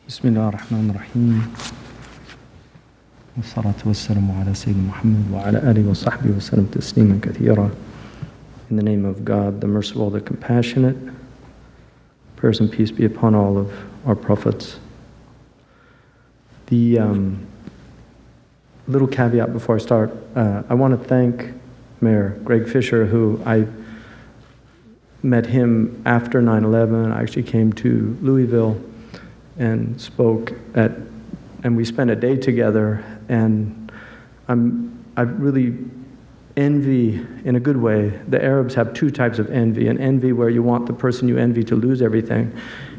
Bismillahirrahmanirrahim. Wassalatu wassalamu ala Sayyidina Muhammad wa ala alihi wa sahbihi wa sallam tasliman kathira. In the name of God, the merciful, the compassionate, prayers and peace be upon all of our prophets. The little caveat before I start, I want to thank Mayor Greg Fisher, who I met him after 9/11. I actually came to Louisville and spoke and we spent a day together, and I really envy, in a good way, the Arabs have two types of envy: an envy where you want the person you envy to lose everything,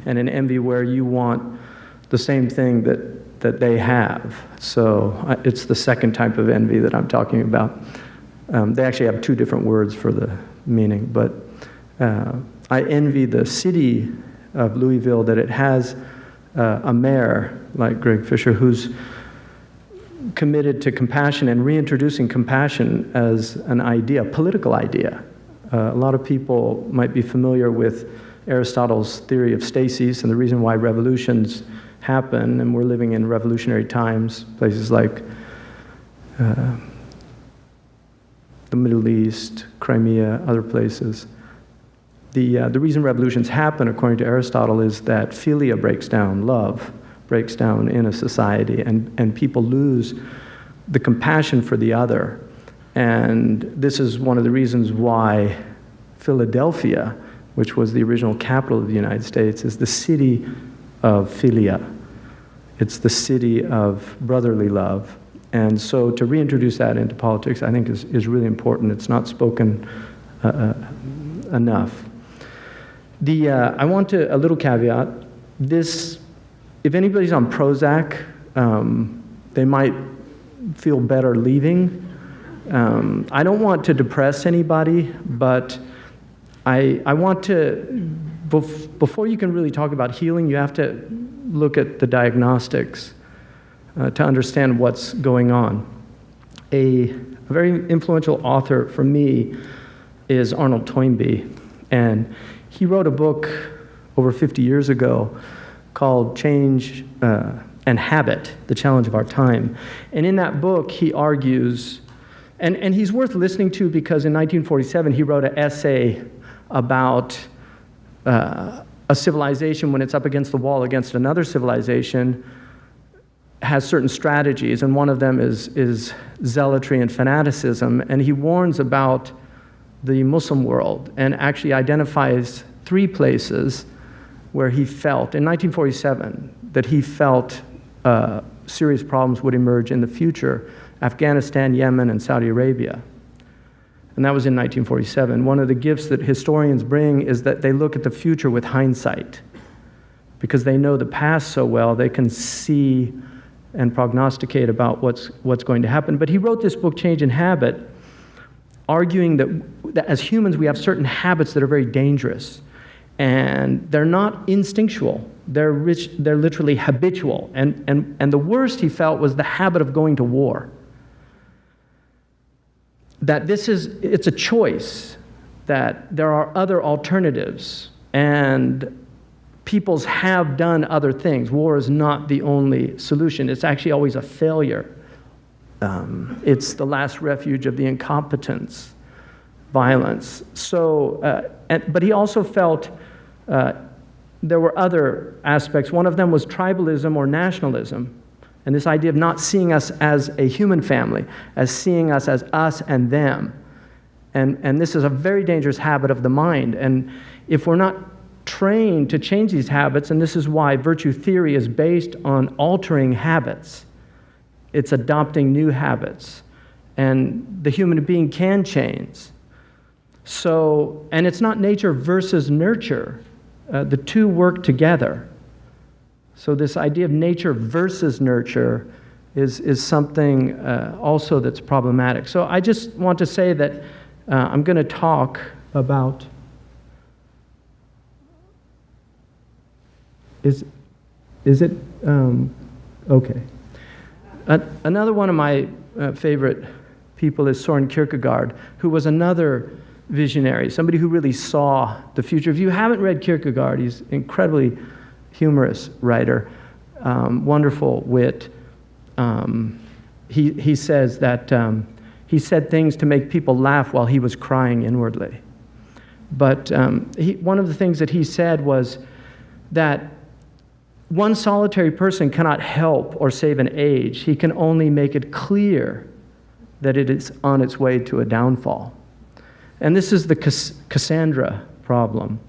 and an envy where you want the same thing that they have. So it's the second type of envy that I'm talking about. They actually have two different words for the meaning, but I envy the city of Louisville that it has a mayor like Greg Fisher who's committed to compassion and reintroducing compassion as an idea, a political idea. A lot of people might be familiar with Aristotle's theory of stasis and the reason why revolutions happen, and we're living in revolutionary times, places like the Middle East, Crimea, other places. The reason revolutions happen, according to Aristotle, is that philia breaks down, love breaks down in a society, and people lose the compassion for the other. And this is one of the reasons why Philadelphia, which was the original capital of the United States, is the city of philia. It's the city of brotherly love. And so to reintroduce that into politics, I think is really important. It's not spoken enough. I want to, a little caveat, if anybody's on Prozac, they might feel better leaving. I don't want to depress anybody, but I want to, before you can really talk about healing, you have to look at the diagnostics to understand what's going on. A very influential author for me is Arnold Toynbee, and he wrote a book over 50 years ago called Change and Habit, The Challenge of Our Time. And in that book, he argues, and he's worth listening to because in 1947, he wrote an essay about a civilization when it's up against the wall against another civilization has certain strategies, and one of them is zealotry and fanaticism. And he warns about the Muslim world and actually identifies 3 places where he felt, in 1947, that he felt serious problems would emerge in the future: Afghanistan, Yemen, and Saudi Arabia. And that was in 1947. One of the gifts that historians bring is that they look at the future with hindsight. Because they know the past so well, they can see and prognosticate about what's going to happen. But he wrote this book, Change and Habit, arguing that as humans we have certain habits that are very dangerous. And they're not instinctual, they're literally habitual. And the worst, he felt, was the habit of going to war. That it's a choice, that there are other alternatives, and peoples have done other things. War is not the only solution. It's actually always a failure. It's the last refuge of the incompetents, violence. So, but he also felt there were other aspects. One of them was tribalism or nationalism, and this idea of not seeing us as a human family, as seeing us as us and them. And this is a very dangerous habit of the mind. And if we're not trained to change these habits, and this is why virtue theory is based on altering habits. It's adopting new habits. And the human being can change. So, and it's not nature versus nurture. The two work together. So this idea of nature versus nurture is something also that's problematic. So I just want to say that I'm going to talk about, is it, okay. Another one of my favorite people is Soren Kierkegaard, who was another visionary, somebody who really saw the future. If you haven't read Kierkegaard, he's an incredibly humorous writer. wonderful wit. He says that he said things to make people laugh while he was crying inwardly. But one of the things that he said was that one solitary person cannot help or save an age. He can only make it clear that it is on its way to a downfall. And this is the Cassandra problem.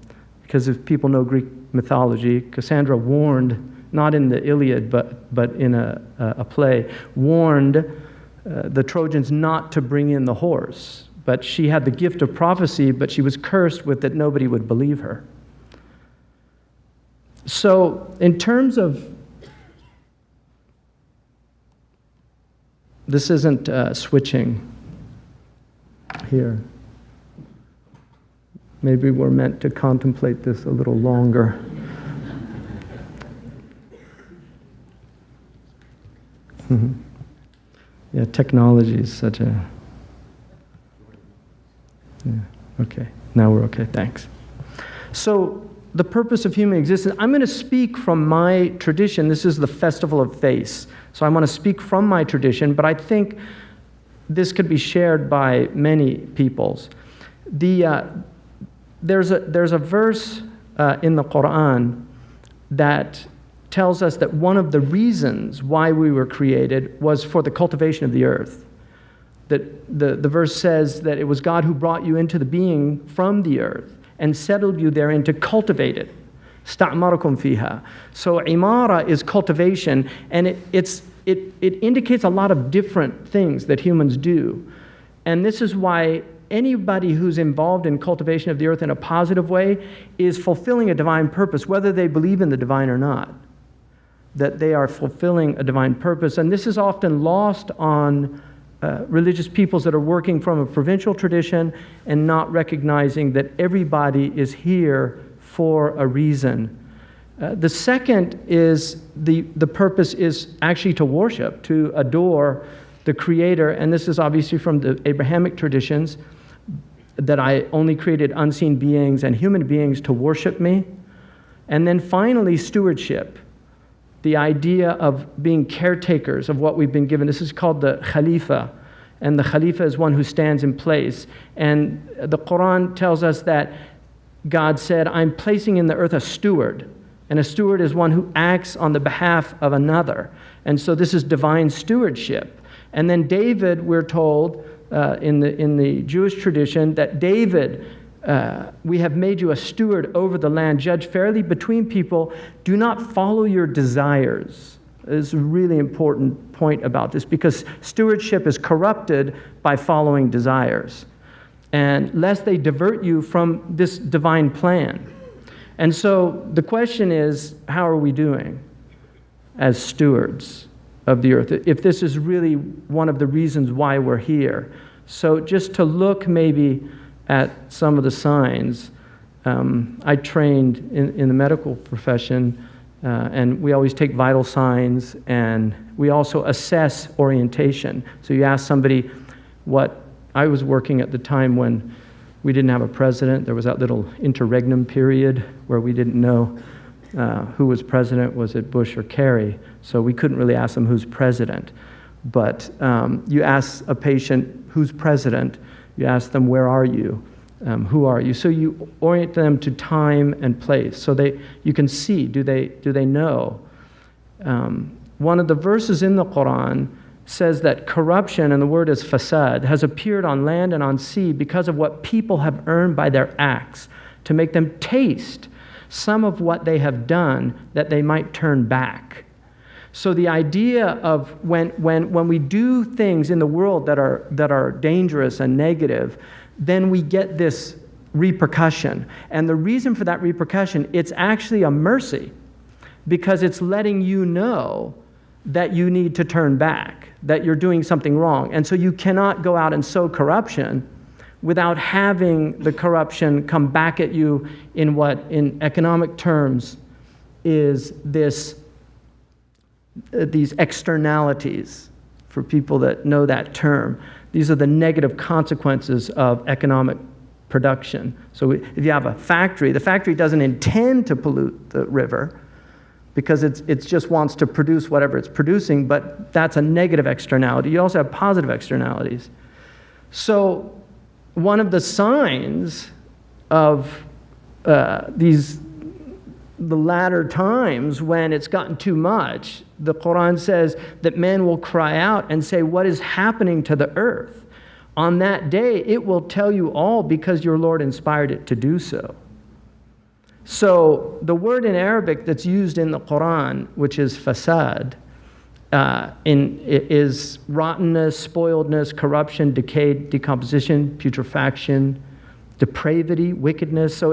Because if people know Greek mythology, Cassandra warned, not in the Iliad, but in a play, warned the Trojans not to bring in the horse. But she had the gift of prophecy, but she was cursed with that nobody would believe her. So, in terms of, this isn't switching here. Maybe we're meant to contemplate this a little longer. Yeah, technology is such a... Yeah, okay, now we're okay, thanks. So, the purpose of human existence, I'm going to speak from my tradition. This is the Festival of Face. So I want to speak from my tradition, but I think this could be shared by many peoples. There's a verse in the Quran that tells us that one of the reasons why we were created was for the cultivation of the earth. That the verse says that it was God who brought you into the being from the earth and settled you therein to cultivate it. Sta'marakum fiha. So imara is cultivation, and it indicates a lot of different things that humans do. And this is why anybody who's involved in cultivation of the earth in a positive way is fulfilling a divine purpose, whether they believe in the divine or not. That they are fulfilling a divine purpose. And this is often lost on religious peoples that are working from a provincial tradition and not recognizing that everybody is here for a reason. The second is the purpose is actually to worship, to adore the Creator, and this is obviously from the Abrahamic traditions, that I only created unseen beings and human beings to worship me. And then finally, stewardship. The idea of being caretakers of what we've been given. This is called the Khalifa. And the Khalifa is one who stands in place. And the Quran tells us that God said, I'm placing in the earth a steward. And a steward is one who acts on the behalf of another. And so this is divine stewardship. And then David, we're told in the Jewish tradition, that David, we have made you a steward over the land, judge fairly between people, do not follow your desires. There's a really important point about this, because stewardship is corrupted by following desires, and lest they divert you from this divine plan. And so the question is, how are we doing as stewards of the earth, if this is really one of the reasons why we're here? So just to look maybe at some of the signs. I trained in the medical profession, and we always take vital signs, and we also assess orientation. So you ask somebody what, I was working at the time when we didn't have a president. There was that little interregnum period where we didn't know who was president. Was it Bush or Kerry? So we couldn't really ask them who's president. But you ask a patient who's president, you ask them, where are you? Who are you? So you orient them to time and place, so you can see, do they know? One of the verses in the Quran says that corruption, and the word is fasad, has appeared on land and on sea because of what people have earned by their acts, to make them taste some of what they have done, that they might turn back. So the idea of when we do things in the world that are dangerous and negative, then we get this repercussion. And the reason for that repercussion, it's actually a mercy, because it's letting you know that you need to turn back, that you're doing something wrong. And so you cannot go out and sow corruption without having the corruption come back at you in what, in economic terms, is these externalities. For people that know that term, these are the negative consequences of economic production. So if you have a factory, the factory doesn't intend to pollute the river, because it just wants to produce whatever it's producing, but that's a negative externality. You also have positive externalities. So one of the signs of the latter times when it's gotten too much, the Quran says that men will cry out and say, what is happening to the earth? On that day, it will tell you all because your Lord inspired it to do so. So the word in Arabic that's used in the Quran, which is fasad, is rottenness, spoiledness, corruption, decay, decomposition, putrefaction, depravity, wickedness. So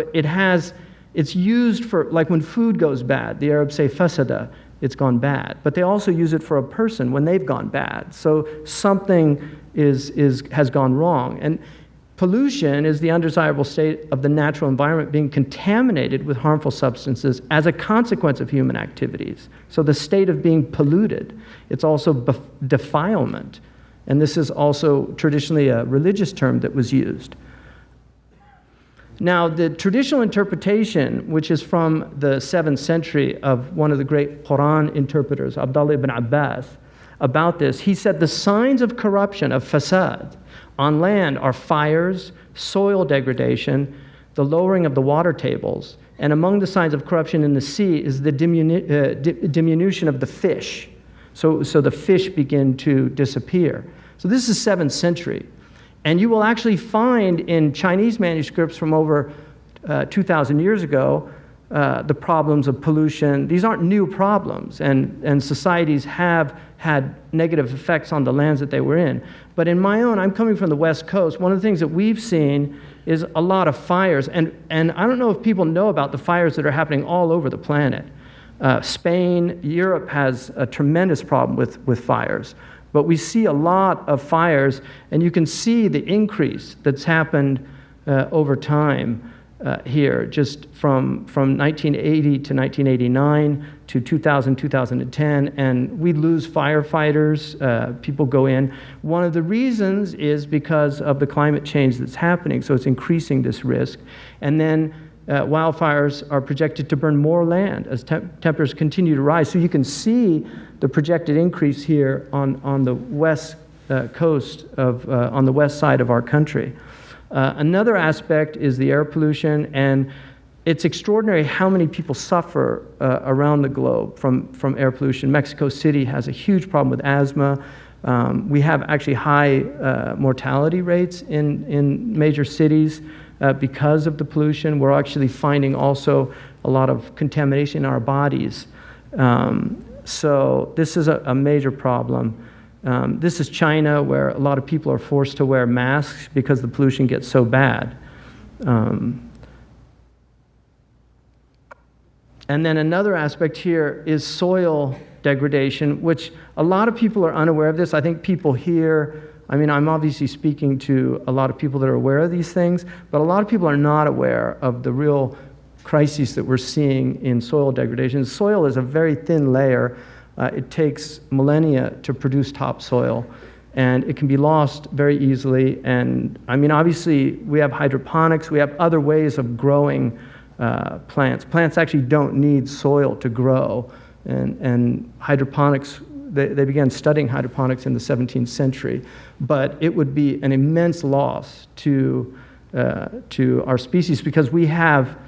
it's used for, like when food goes bad, the Arabs say fasada, it's gone bad. But they also use it for a person when they've gone bad. So something has gone wrong. And pollution is the undesirable state of the natural environment being contaminated with harmful substances as a consequence of human activities. So the state of being polluted. It's also defilement. And this is also traditionally a religious term that was used. Now, the traditional interpretation, which is from the 7th century of one of the great Quran interpreters, Abdullah ibn Abbas, about this, he said the signs of corruption, of fasad, on land are fires, soil degradation, the lowering of the water tables, and among the signs of corruption in the sea is the diminution of the fish. So the fish begin to disappear. So this is 7th century. And you will actually find in Chinese manuscripts from over 2,000 years ago the problems of pollution. These aren't new problems, and societies have had negative effects on the lands that they were in. But in my own, I'm coming from the West Coast, one of the things that we've seen is a lot of fires. And I don't know if people know about the fires that are happening all over the planet. Spain, Europe has a tremendous problem with fires. But we see a lot of fires, and you can see the increase that's happened over time here, just from 1980 to 1989 to 2000, 2010, and we lose firefighters, people go in. One of the reasons is because of the climate change that's happening, so it's increasing this risk. And then wildfires are projected to burn more land as temperatures continue to rise. So you can see the projected increase here on the west coast of, on the west side of our country. Another aspect is the air pollution, and it's extraordinary how many people suffer around the globe from air pollution. Mexico City has a huge problem with asthma. We have actually high mortality rates in major cities because of the pollution. We're actually finding also a lot of contamination in our bodies. So this is a major problem. This is China, where a lot of people are forced to wear masks because the pollution gets so bad. And then another aspect here is soil degradation, which a lot of people are unaware of this. I think people here, I mean, I'm obviously speaking to a lot of people that are aware of these things, but a lot of people are not aware of the real crises that we're seeing in soil degradation. Soil is a very thin layer. It takes millennia to produce topsoil, and it can be lost very easily. And I mean, obviously, we have hydroponics. We have other ways of growing plants. Plants actually don't need soil to grow. And hydroponics, they began studying hydroponics in the 17th century. But it would be an immense loss to our species because we have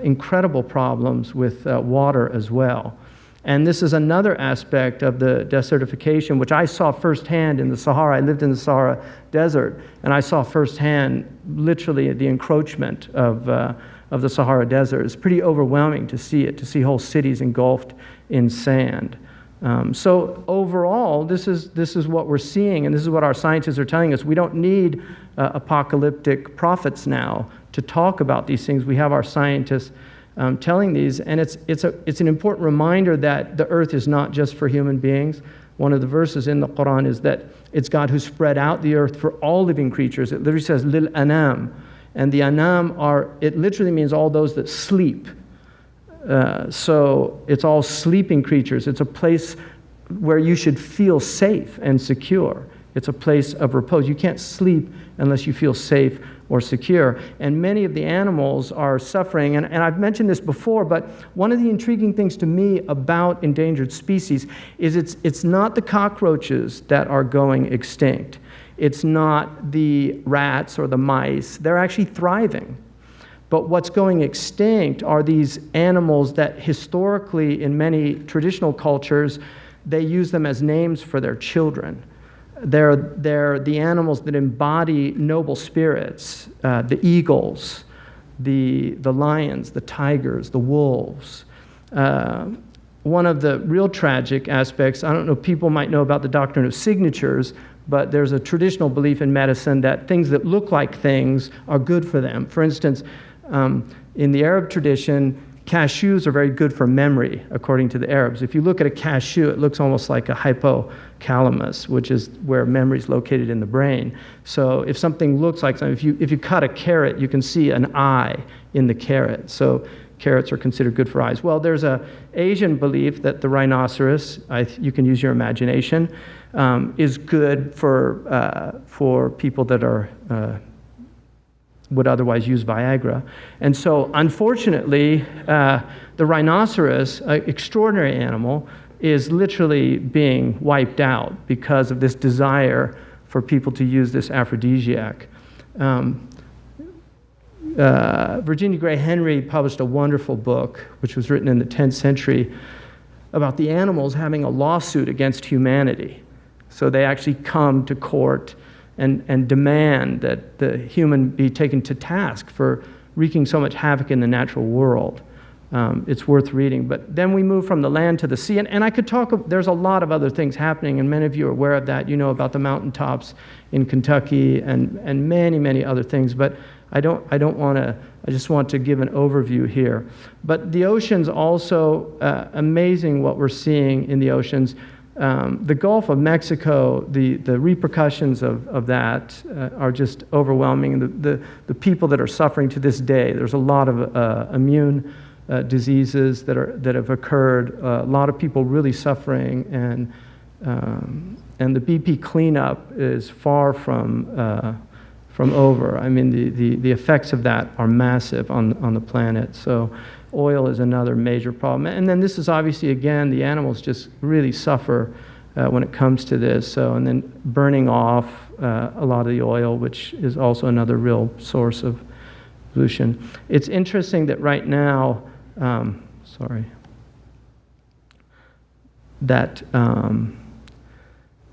incredible problems with water as well. And this is another aspect of the desertification, which I saw firsthand in the Sahara. I lived in the Sahara Desert, and I saw firsthand literally the encroachment of the Sahara Desert. It's pretty overwhelming to see it, to see whole cities engulfed in sand. So overall, this is what we're seeing, and this is what our scientists are telling us. We don't need apocalyptic prophets now to talk about these things. We have our scientists telling these, and it's an important reminder that the earth is not just for human beings. One of the verses in the Quran is that it's God who spread out the earth for all living creatures. It literally says lil anam, and the anam it literally means all those that sleep. So it's all sleeping creatures. It's a place where you should feel safe and secure. It's a place of repose. You can't sleep unless you feel safe or secure. And many of the animals are suffering. And I've mentioned this before, but one of the intriguing things to me about endangered species is it's not the cockroaches that are going extinct. It's not the rats or the mice. They're actually thriving. But what's going extinct are these animals that historically, in many traditional cultures, they use them as names for their children. They're the animals that embody noble spirits, the eagles, the lions, the tigers, the wolves. One of the real tragic aspects, I don't know, people might know about the doctrine of signatures, but there's a traditional belief in medicine that things that look like things are good for them. For instance, in the Arab tradition, cashews are very good for memory, according to the Arabs. If you look at a cashew, it looks almost like a hypothalamus, which is where memory is located in the brain. So if something looks like something, if you cut a carrot, you can see an eye in the carrot. So carrots are considered good for eyes. Well, there's an Asian belief that the rhinoceros, you can use your imagination, is good for people that are would otherwise use Viagra. And so, unfortunately, the rhinoceros, an extraordinary animal, is literally being wiped out because of this desire for people to use this aphrodisiac. Virginia Gray Henry published a wonderful book, which was written in the 10th century, about the animals having a lawsuit against humanity. So they actually come to court and demand that the human be taken to task for wreaking so much havoc in the natural world. It's worth reading. But then we move from the land to the sea. And I could talk, there's a lot of other things happening, and many of you are aware of that. You know about the mountaintops in Kentucky and many, many other things. But I don't want to, I just want to give an overview here. But the oceans also, amazing what we're seeing in the oceans. The Gulf of Mexico, the repercussions of that are just overwhelming. The people that are suffering to this day, there's a lot of immune diseases that have occurred. A lot of people really suffering, and the BP cleanup is far from over. I mean, the effects of that are massive on the planet. So oil is another major problem. And then this is obviously, again, the animals just really suffer when it comes to this. So, and then burning off a lot of the oil, which is also another real source of pollution. It's interesting that right now,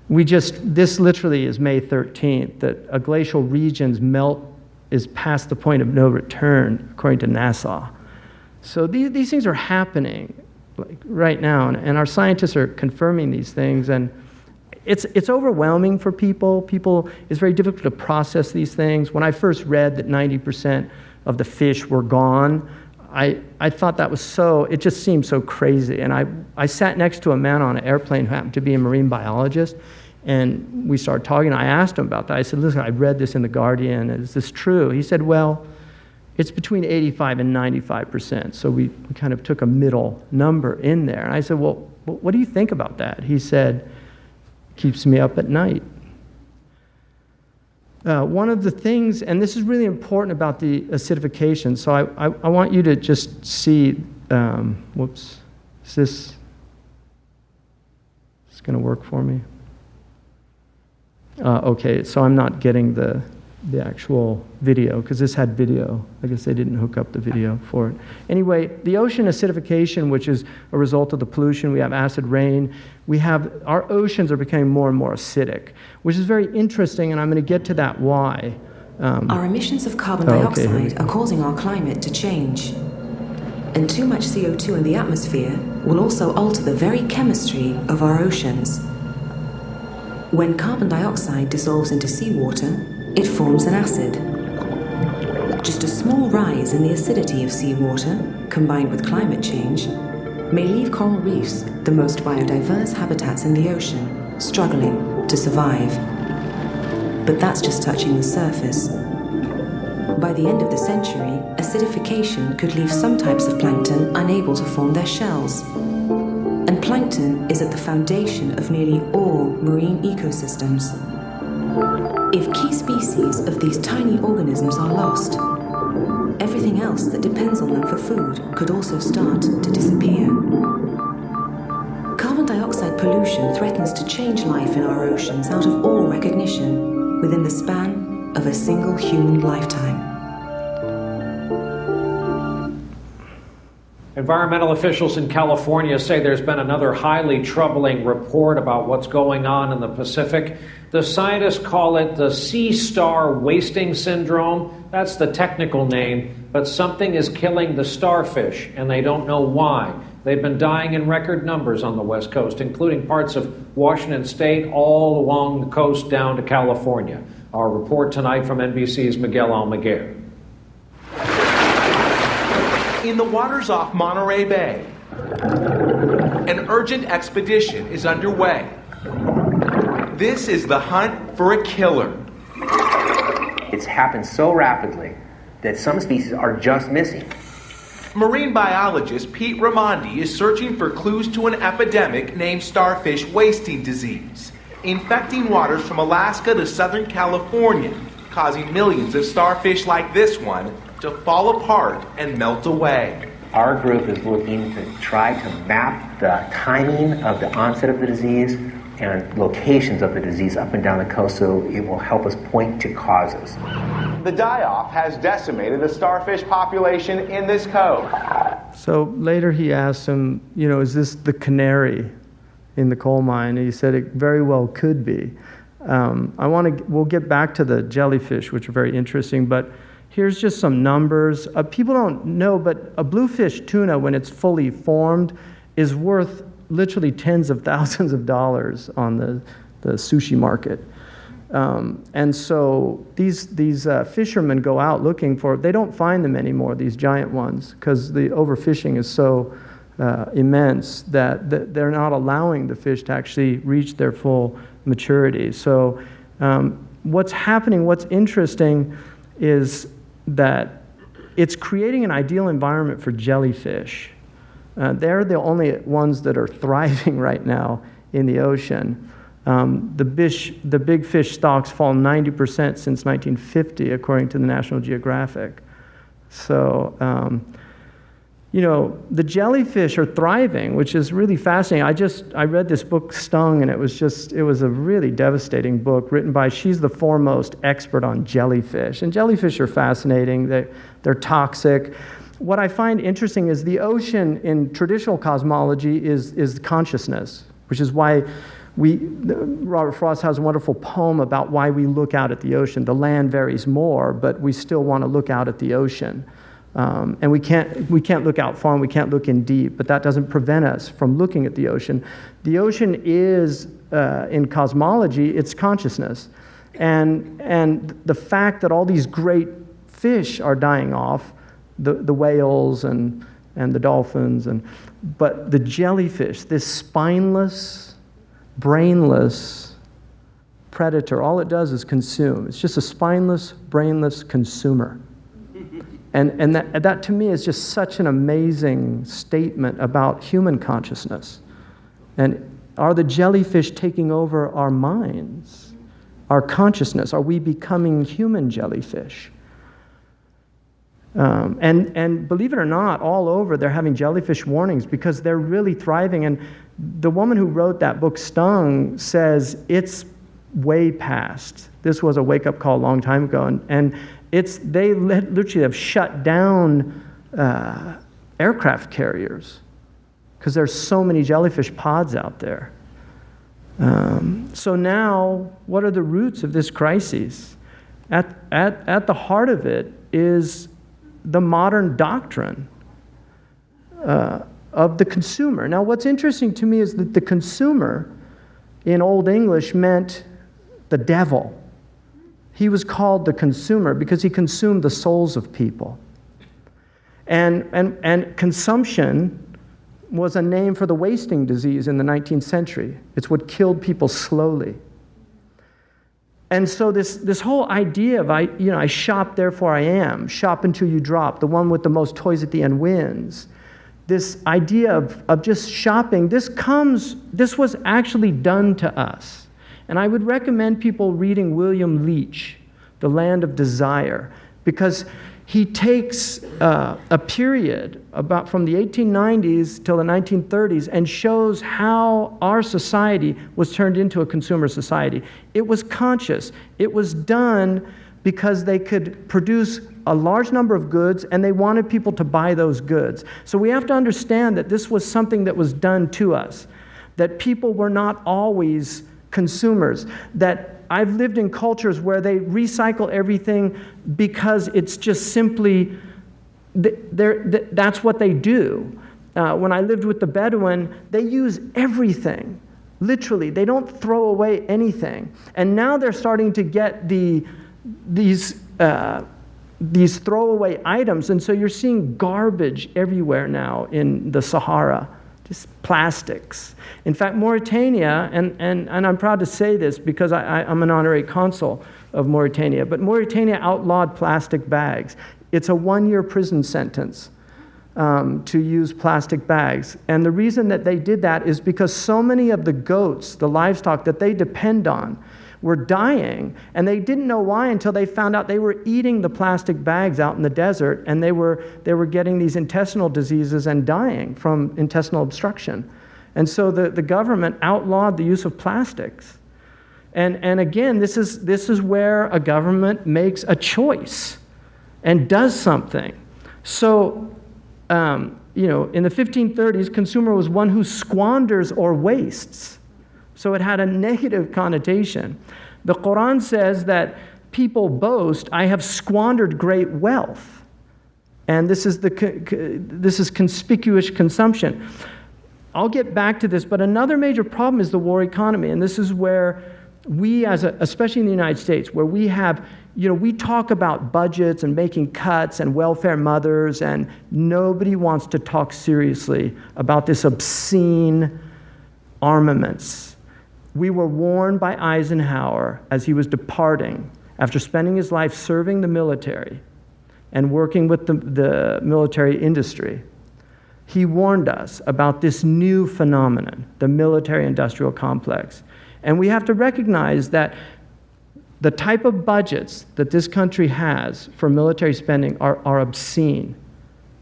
this literally is May 13th, that a glacial region's melt is past the point of no return, according to NASA. So these things are happening like right now, and our scientists are confirming these things, and it's overwhelming for people. It's very difficult to process these things. When I first read that 90% of the fish were gone, I thought that was it just seemed so crazy. And I sat next to a man on an airplane who happened to be a marine biologist, and we started talking. I asked him about that. I said, listen, I read this in The Guardian. Is this true? He said, well, it's between 85 and 95%. So we kind of took a middle number in there. And I said, well, what do you think about that? He said, keeps me up at night. One of the things, and this is really important about the acidification, so I want you to just see, is this going to work for me? Okay, so I'm not getting the actual video, because this had video. I guess they didn't hook up the video for it. Anyway, the ocean acidification, which is a result of the pollution, we have acid rain, our oceans are becoming more and more acidic, which is very interesting, and I'm going to get to that why. Our emissions of carbon dioxide are causing our climate to change. And too much CO2 in the atmosphere will also alter the very chemistry of our oceans. When carbon dioxide dissolves into seawater, it forms an acid. Just a small rise in the acidity of seawater, combined with climate change, may leave coral reefs, the most biodiverse habitats in the ocean, struggling to survive. But that's just touching the surface. By the end of the century, acidification could leave some types of plankton unable to form their shells. And plankton is at the foundation of nearly all marine ecosystems. If key species of these tiny organisms are lost, everything else that depends on them for food could also start to disappear. Carbon dioxide pollution threatens to change life in our oceans out of all recognition within the span of a single human lifetime. Environmental officials in California say there's been another highly troubling report about what's going on in the Pacific. The scientists call it the sea star wasting syndrome. That's the technical name, but something is killing the starfish, and they don't know why. They've been dying in record numbers on the West Coast, including parts of Washington State, all along the coast down to California. Our report tonight from NBC's Miguel Almaguer. In the waters off Monterey Bay, an urgent expedition is underway. This is the hunt for a killer. It's happened so rapidly that some species are just missing. Marine biologist Pete Raimondi is searching for clues to an epidemic named starfish wasting disease, infecting waters from Alaska to Southern California, causing millions of starfish like this one to fall apart and melt away. Our group is looking to try to map the timing of the onset of the disease and locations of the disease up and down the coast so it will help us point to causes. The die-off has decimated the starfish population in this cove. So later he asked him, is this the canary in the coal mine? And he said it very well could be. We'll get back to the jellyfish, which are very interesting, but here's just some numbers. People don't know, but a bluefish tuna, when it's fully formed, is worth literally tens of thousands of dollars on the sushi market. And so these fishermen go out looking for, they don't find them anymore, these giant ones, because the overfishing is so immense that they're not allowing the fish to actually reach their full maturity. So what's happening, what's interesting is that it's creating an ideal environment for jellyfish. They're the only ones that are thriving right now in the ocean. The big fish stocks fall 90% since 1950, according to the National Geographic. So, the jellyfish are thriving, which is really fascinating. I read this book, Stung, and it was a really devastating book written by, she's the foremost expert on jellyfish. And jellyfish are fascinating. They're toxic. What I find interesting is the ocean in traditional cosmology is consciousness, which is why Robert Frost has a wonderful poem about why we look out at the ocean. The land varies more, but we still want to look out at the ocean. And we can't look out far and we can't look in deep, but that doesn't prevent us from looking at the ocean. The ocean is, in cosmology, it's consciousness. And the fact that all these great fish are dying off, the whales and the dolphins, but the jellyfish, this spineless, brainless predator, all it does is consume. It's just a spineless, brainless consumer. And that to me is just such an amazing statement about human consciousness. And are the jellyfish taking over our minds, our consciousness? Are we becoming human jellyfish? And believe it or not, all over they're having jellyfish warnings because they're really thriving. And the woman who wrote that book, Stung, says it's way past. This was a wake-up call a long time ago. And they literally have shut down aircraft carriers because there's so many jellyfish pods out there. So now, what are the roots of this crisis? At the heart of it is the modern doctrine of the consumer. Now, what's interesting to me is that the consumer in Old English meant the devil. He was called the consumer because he consumed the souls of people. And consumption was a name for the wasting disease in the 19th century. It's what killed people slowly. And so this whole idea of I shop, therefore I am, shop until you drop, the one with the most toys at the end wins. This idea of just shopping, this was actually done to us. And I would recommend people reading William Leach, The Land of Desire, because he takes a period about from the 1890s till the 1930s and shows how our society was turned into a consumer society. It was conscious. It was done because they could produce a large number of goods and they wanted people to buy those goods. So we have to understand that this was something that was done to us, that people were not always consumers, that I've lived in cultures where they recycle everything because it's just simply, that's what they do. When I lived with the Bedouin, they use everything, literally. They don't throw away anything. And now they're starting to get these throwaway items, and so you're seeing garbage everywhere now in the Sahara. Just plastics. In fact, Mauritania, and I'm proud to say this because I'm an honorary consul of Mauritania, but Mauritania outlawed plastic bags. It's a 1-year prison sentence to use plastic bags. And the reason that they did that is because so many of the goats, the livestock that they depend on, were dying, and they didn't know why until they found out they were eating the plastic bags out in the desert, and they were getting these intestinal diseases and dying from intestinal obstruction. And so the government outlawed the use of plastics. And again, this is where a government makes a choice and does something. So, in the 1530s, consumer was one who squanders or wastes. So it had a negative connotation. The Quran says that people boast, I have squandered great wealth. And this is conspicuous consumption. I'll get back to this, but another major problem is the war economy. And this is where we, especially in the United States, where we have, we talk about budgets and making cuts and welfare mothers, and nobody wants to talk seriously about this obscene armaments. We were warned by Eisenhower as he was departing after spending his life serving the military and working with the military industry. He warned us about this new phenomenon, the military-industrial complex. And we have to recognize that the type of budgets that this country has for military spending are obscene.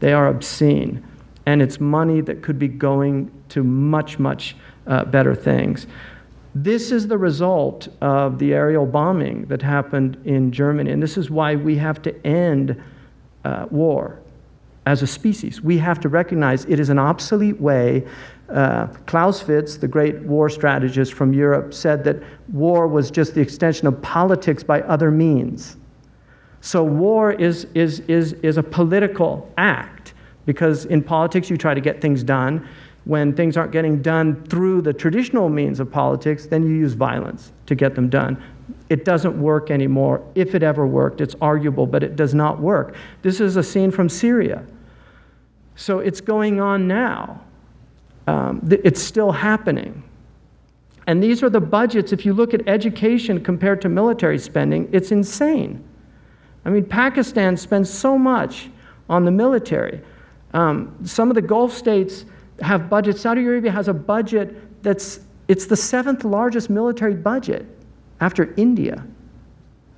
They are obscene. And it's money that could be going to much, much better things. This is the result of the aerial bombing that happened in Germany, and this is why we have to end war as a species. We have to recognize it is an obsolete way. Clausewitz, the great war strategist from Europe, said that war was just the extension of politics by other means. So war is a political act, because in politics you try to get things done. When things aren't getting done through the traditional means of politics, then you use violence to get them done. It doesn't work anymore. If it ever worked, it's arguable, but it does not work. This is a scene from Syria. So it's going on now. It's still happening. And these are the budgets. If you look at education compared to military spending, it's insane. I mean, Pakistan spends so much on the military. Some of the Gulf states have budgets. Saudi Arabia has a budget it's the 7th largest military budget after India,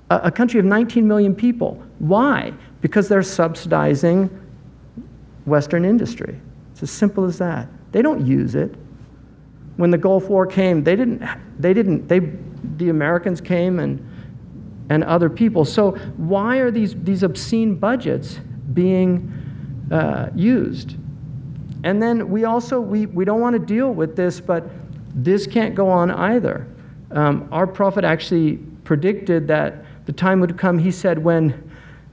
a country of 19 million people. Why? Because they're subsidizing Western industry. It's as simple as that. They don't use it. When the Gulf War came, the Americans came and other people. So why are these obscene budgets being used? And then we don't want to deal with this, but this can't go on either. Our prophet actually predicted that the time would come, he said, when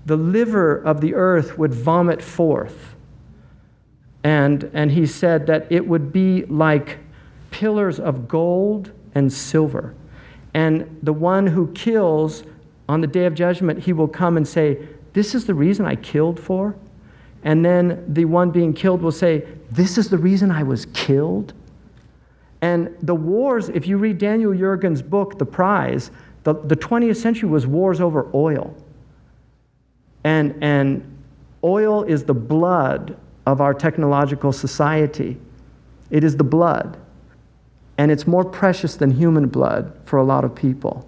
the liver of the earth would vomit forth. And he said that it would be like pillars of gold and silver. And the one who kills on the day of judgment, he will come and say, this is the reason I killed for? And then the one being killed will say, this is the reason I was killed? And the wars, if you read Daniel Yergin's book, The Prize, the 20th century was wars over oil. And oil is the blood of our technological society. It is the blood. and it's more precious than human blood for a lot of people.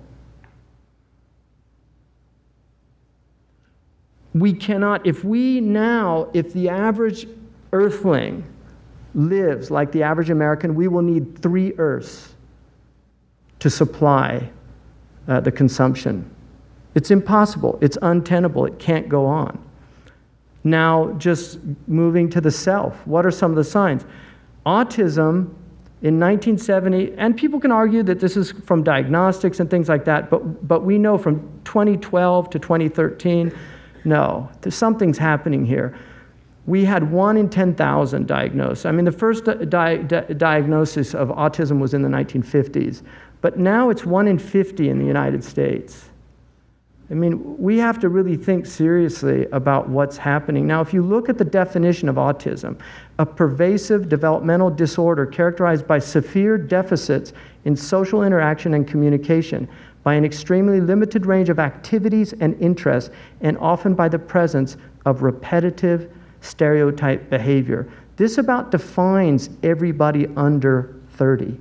We cannot, if the average earthling lives like the average American, we will need 3 Earths to supply the consumption. It's impossible. It's untenable. It can't go on. Now, just moving to the self, what are some of the signs? Autism in 1970, and people can argue that this is from diagnostics and things like that, but we know from 2012 to 2013, no, something's happening here. We had 1 in 10,000 diagnosed. I mean, the first diagnosis of autism was in the 1950s, but now it's 1 in 50 in the United States. I mean, we have to really think seriously about what's happening. Now, if you look at the definition of autism, a pervasive developmental disorder characterized by severe deficits in social interaction and communication, by an extremely limited range of activities and interests, and often by the presence of repetitive stereotype behavior. This about defines everybody under 30.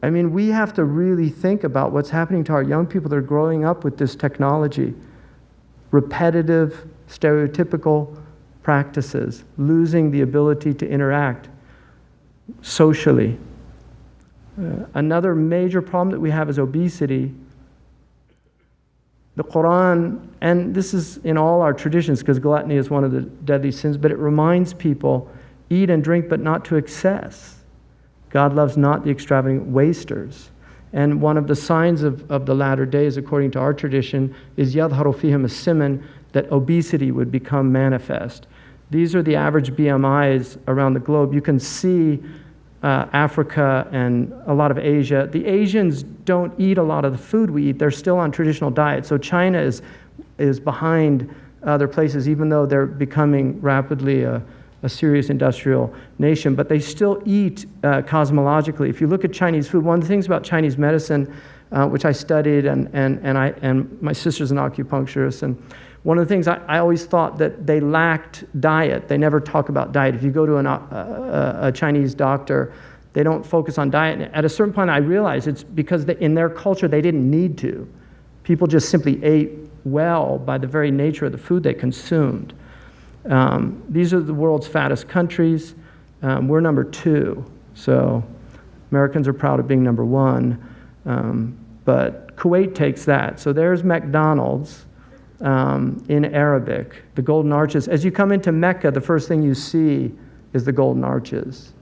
I mean, we have to really think about what's happening to our young people that are growing up with this technology. Repetitive, stereotypical practices, losing the ability to interact socially. Another major problem that we have is obesity. The Quran, and this is in all our traditions because gluttony is one of the deadly sins, but it reminds people, eat and drink but not to excess. God loves not the extravagant wasters. And one of the signs of the latter days, according to our tradition, is يَظْهَرُ فِيهِمْ السِّمَنُ, that obesity would become manifest. These are the average BMIs around the globe. You can see Africa and a lot of Asia. The Asians don't eat a lot of the food we eat. They're still on traditional diets. So China is behind other places, even though they're becoming rapidly a serious industrial nation, but they still eat cosmologically. If you look at Chinese food, one of the things about Chinese medicine, which I studied, and my sister's an acupuncturist, and one of the things I always thought that they lacked diet. They never talk about diet. If you go to a Chinese doctor, they don't focus on diet. And at a certain point, I realized it's because in their culture, they didn't need to. People just simply ate well by the very nature of the food they consumed. These are the world's fattest countries. We're number 2, so Americans are proud of being number 1, but Kuwait takes that. So there's McDonald's in Arabic, the Golden Arches. As you come into Mecca, the first thing you see is the Golden Arches.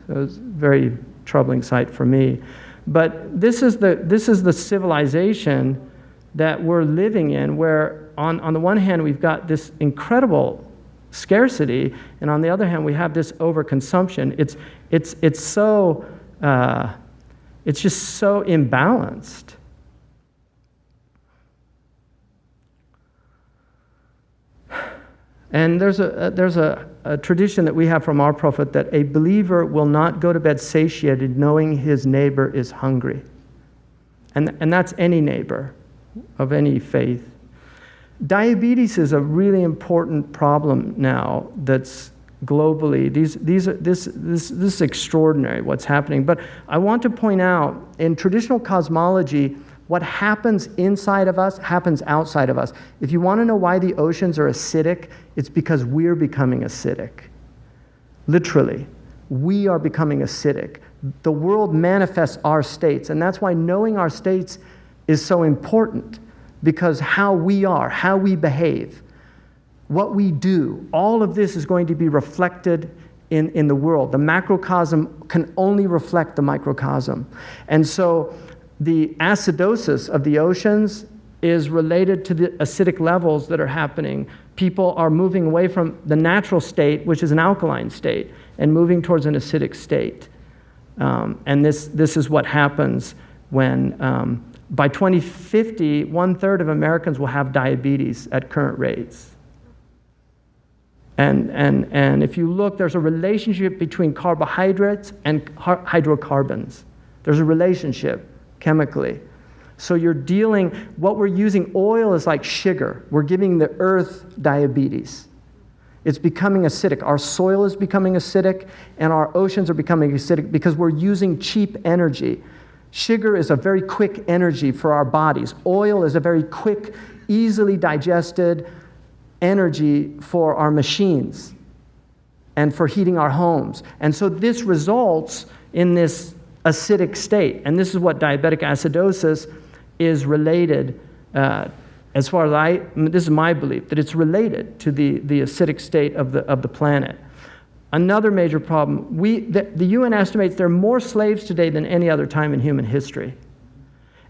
So it's a very troubling sight for me. But this is the civilization that we're living in, where on the one hand we've got this incredible scarcity, and on the other hand we have this overconsumption. It's so it's just so imbalanced. And there's a tradition that we have from our Prophet that a believer will not go to bed satiated knowing his neighbor is hungry. And that's any neighbor of any faith. Diabetes is a really important problem now that's globally. This is extraordinary what's happening. But I want to point out, in traditional cosmology, what happens inside of us happens outside of us. If you want to know why the oceans are acidic, it's because we're becoming acidic. Literally, we are becoming acidic. The world manifests our states, and that's why knowing our states is so important, because how we are, how we behave, what we do, all of this is going to be reflected in the world. The macrocosm can only reflect the microcosm. And so the acidosis of the oceans is related to the acidic levels that are happening. People are moving away from the natural state, which is an alkaline state, and moving towards an acidic state. And this is what happens when, by 2050, 1/3 of Americans will have diabetes at current rates. And if you look, there's a relationship between carbohydrates and hydrocarbons. There's a relationship chemically. So you're dealing, what we're using, oil is like sugar. We're giving the earth diabetes. It's becoming acidic. Our soil is becoming acidic, and our oceans are becoming acidic because we're using cheap energy. Sugar is a very quick energy for our bodies. Oil is a very quick, easily digested energy for our machines and for heating our homes. And so this results in this acidic state. And this is what diabetic acidosis is related, as far as this is my belief, that it's related to the acidic state of the planet. Another major problem, the UN estimates there are more slaves today than any other time in human history.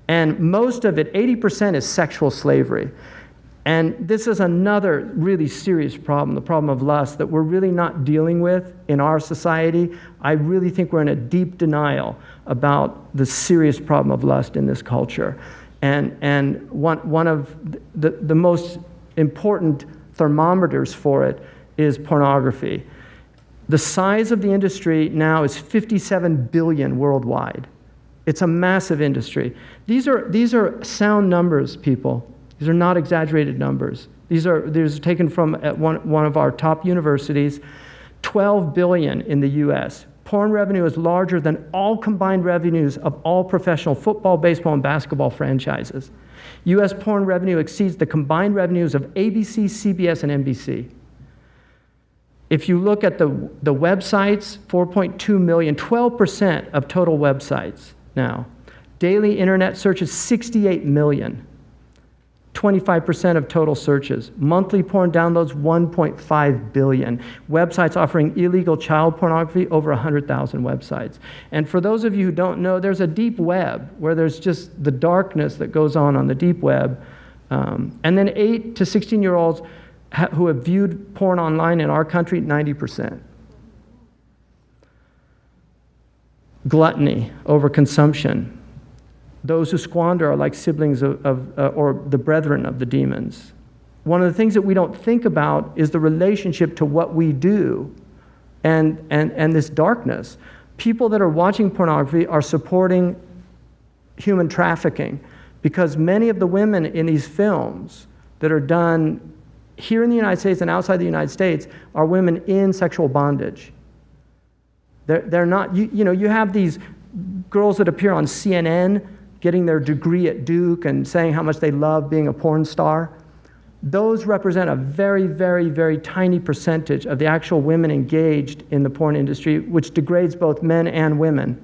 And most of it, 80%, is sexual slavery. And this is another really serious problem, the problem of lust, that we're really not dealing with in our society. I really think we're in a deep denial about the serious problem of lust in this culture. And one of the most important thermometers for it is pornography. The size of the industry now is 57 billion worldwide. It's a massive industry. These are sound numbers, people. These are not exaggerated numbers. These are taken from at one of our top universities. 12 billion in the US. Porn revenue is larger than all combined revenues of all professional football, baseball, and basketball franchises. US porn revenue exceeds the combined revenues of ABC, CBS, and NBC. If you look at the websites, 4.2 million, 12% of total websites now. Daily internet searches, 68 million. 25% of total searches. Monthly porn downloads, 1.5 billion. Websites offering illegal child pornography, over 100,000 websites. And for those of you who don't know, there's a deep web where there's just the darkness that goes on the deep web. And then 8 to 16-year-olds who have viewed porn online in our country, 90%. Gluttony, overconsumption. Those who squander are like siblings or the brethren of the demons. One of the things that we don't think about is the relationship to what we do and this darkness. People that are watching pornography are supporting human trafficking because many of the women in these films that are done here in the United States and outside the United States are women in sexual bondage. They're not, you have these girls that appear on CNN getting their degree at Duke and saying how much they love being a porn star. Those represent a very, very, very tiny percentage of the actual women engaged in the porn industry, which degrades both men and women.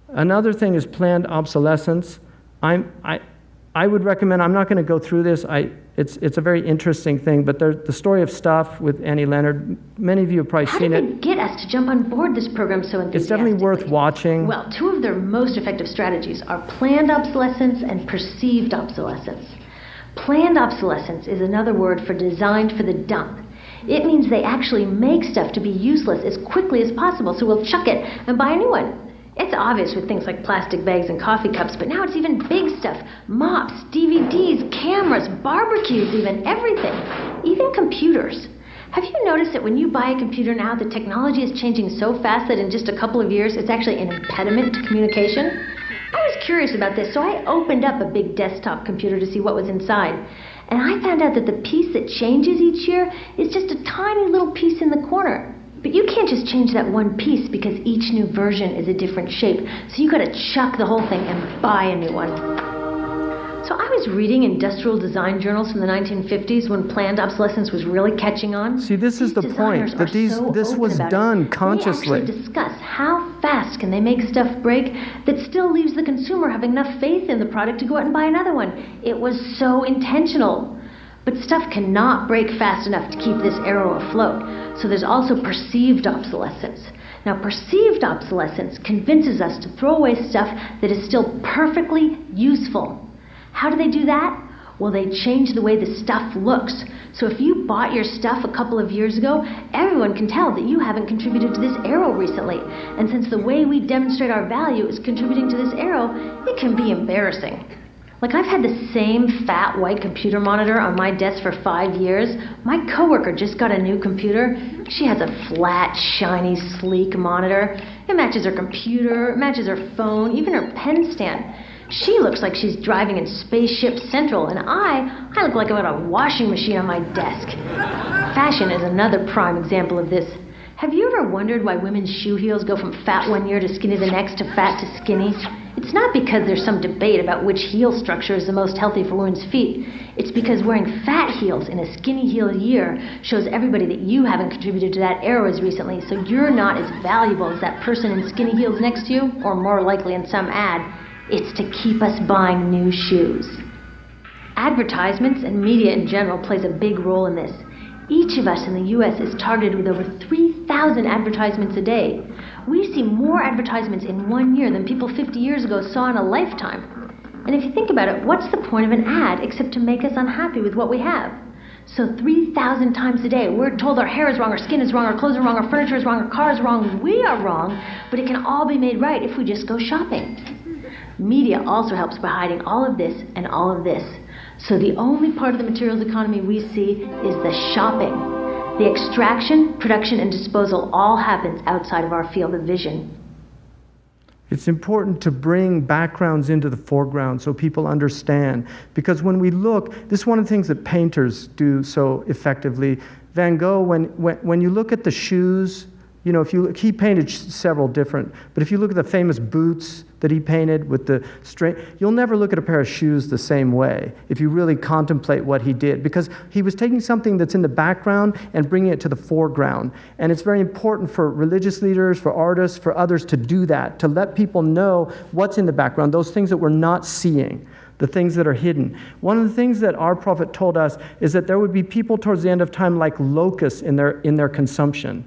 Another thing is planned obsolescence. I would recommend, I'm not going to go through this, it's a very interesting thing, but the story of Stuff with Annie Leonard, many of you have probably seen it. How did they get us to jump on board this program so enthusiastically? It's definitely worth watching. Well, two of their most effective strategies are planned obsolescence and perceived obsolescence. Planned obsolescence is another word for designed for the dump. It means they actually make stuff to be useless as quickly as possible, so we'll chuck it and buy a new one. It's obvious with things like plastic bags and coffee cups, but now it's even big stuff. Mops, DVDs, cameras, barbecues even, everything. Even computers. Have you noticed that when you buy a computer now, the technology is changing so fast that in just a couple of years, it's actually an impediment to communication? I was curious about this, so I opened up a big desktop computer to see what was inside. And I found out that the piece that changes each year is just a tiny little piece in the corner. But you can't just change that one piece because each new version is a different shape. So you gotta chuck the whole thing and buy a new one. So I was reading industrial design journals from the 1950s when planned obsolescence was really catching on. See, this is the point, that this was done consciously. They actually discuss how fast can they make stuff break that still leaves the consumer having enough faith in the product to go out and buy another one. It was so intentional. But stuff cannot break fast enough to keep this arrow afloat. So there's also perceived obsolescence. Now, perceived obsolescence convinces us to throw away stuff that is still perfectly useful. How do they do that? Well, they change the way the stuff looks. So if you bought your stuff a couple of years ago, everyone can tell that you haven't contributed to this arrow recently. And since the way we demonstrate our value is contributing to this arrow, it can be embarrassing. Like, I've had the same fat white computer monitor on my desk for 5 years. My coworker just got a new computer. She has a flat, shiny, sleek monitor. It matches her computer, it matches her phone, even her pen stand. She looks like she's driving in Spaceship Central, and I look like I've got a washing machine on my desk. Fashion is another prime example of this. Have you ever wondered why women's shoe heels go from fat one year to skinny the next to fat to skinny? It's not because there's some debate about which heel structure is the most healthy for women's feet. It's because wearing fat heels in a skinny heel year shows everybody that you haven't contributed to that era as recently, so you're not as valuable as that person in skinny heels next to you, or more likely in some ad. It's to keep us buying new shoes. Advertisements and media in general plays a big role in this. Each of us in the U.S. is targeted with over 3,000 advertisements a day. We see more advertisements in 1 year than people 50 years ago saw in a lifetime. And if you think about it, what's the point of an ad except to make us unhappy with what we have? So 3,000 times a day, we're told our hair is wrong, our skin is wrong, our clothes are wrong, our furniture is wrong, our car is wrong, we are wrong, but it can all be made right if we just go shopping. Media also helps by hiding all of this and all of this. So the only part of the materials economy we see is the shopping. The extraction, production, and disposal all happens outside of our field of vision. It's important to bring backgrounds into the foreground so people understand. Because when we look, this is one of the things that painters do so effectively. Van Gogh, when you look at the shoes, you know, he painted several different, but if you look at the famous boots that he painted with the straight, you'll never look at a pair of shoes the same way if you really contemplate what he did, because he was taking something that's in the background and bringing it to the foreground. And it's very important for religious leaders, for artists, for others to do that, to let people know what's in the background, those things that we're not seeing, the things that are hidden. One of the things that our prophet told us is that there would be people towards the end of time like locusts in their consumption.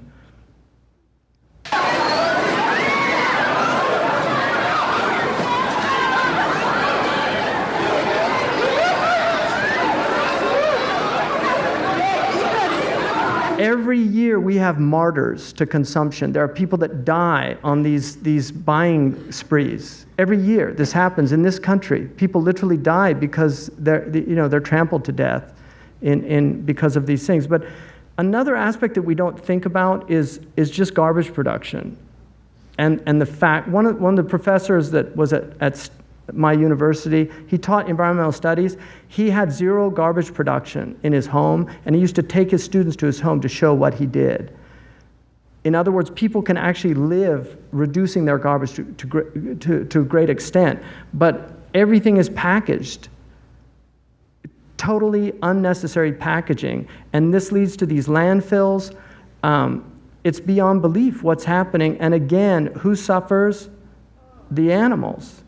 Every year we have martyrs to consumption. There are people that die on these buying sprees. Every year this happens in this country. People literally die because they're trampled to death because of these things. But another aspect that we don't think about is just garbage production. And the fact, one of the professors that was at my university, he taught environmental studies. He had zero garbage production in his home, and he used to take his students to his home to show what he did. In other words, people can actually live reducing their garbage to a great extent, but everything is packaged. Totally unnecessary packaging, and this leads to these landfills. It's beyond belief what's happening, and again, who suffers? The animals.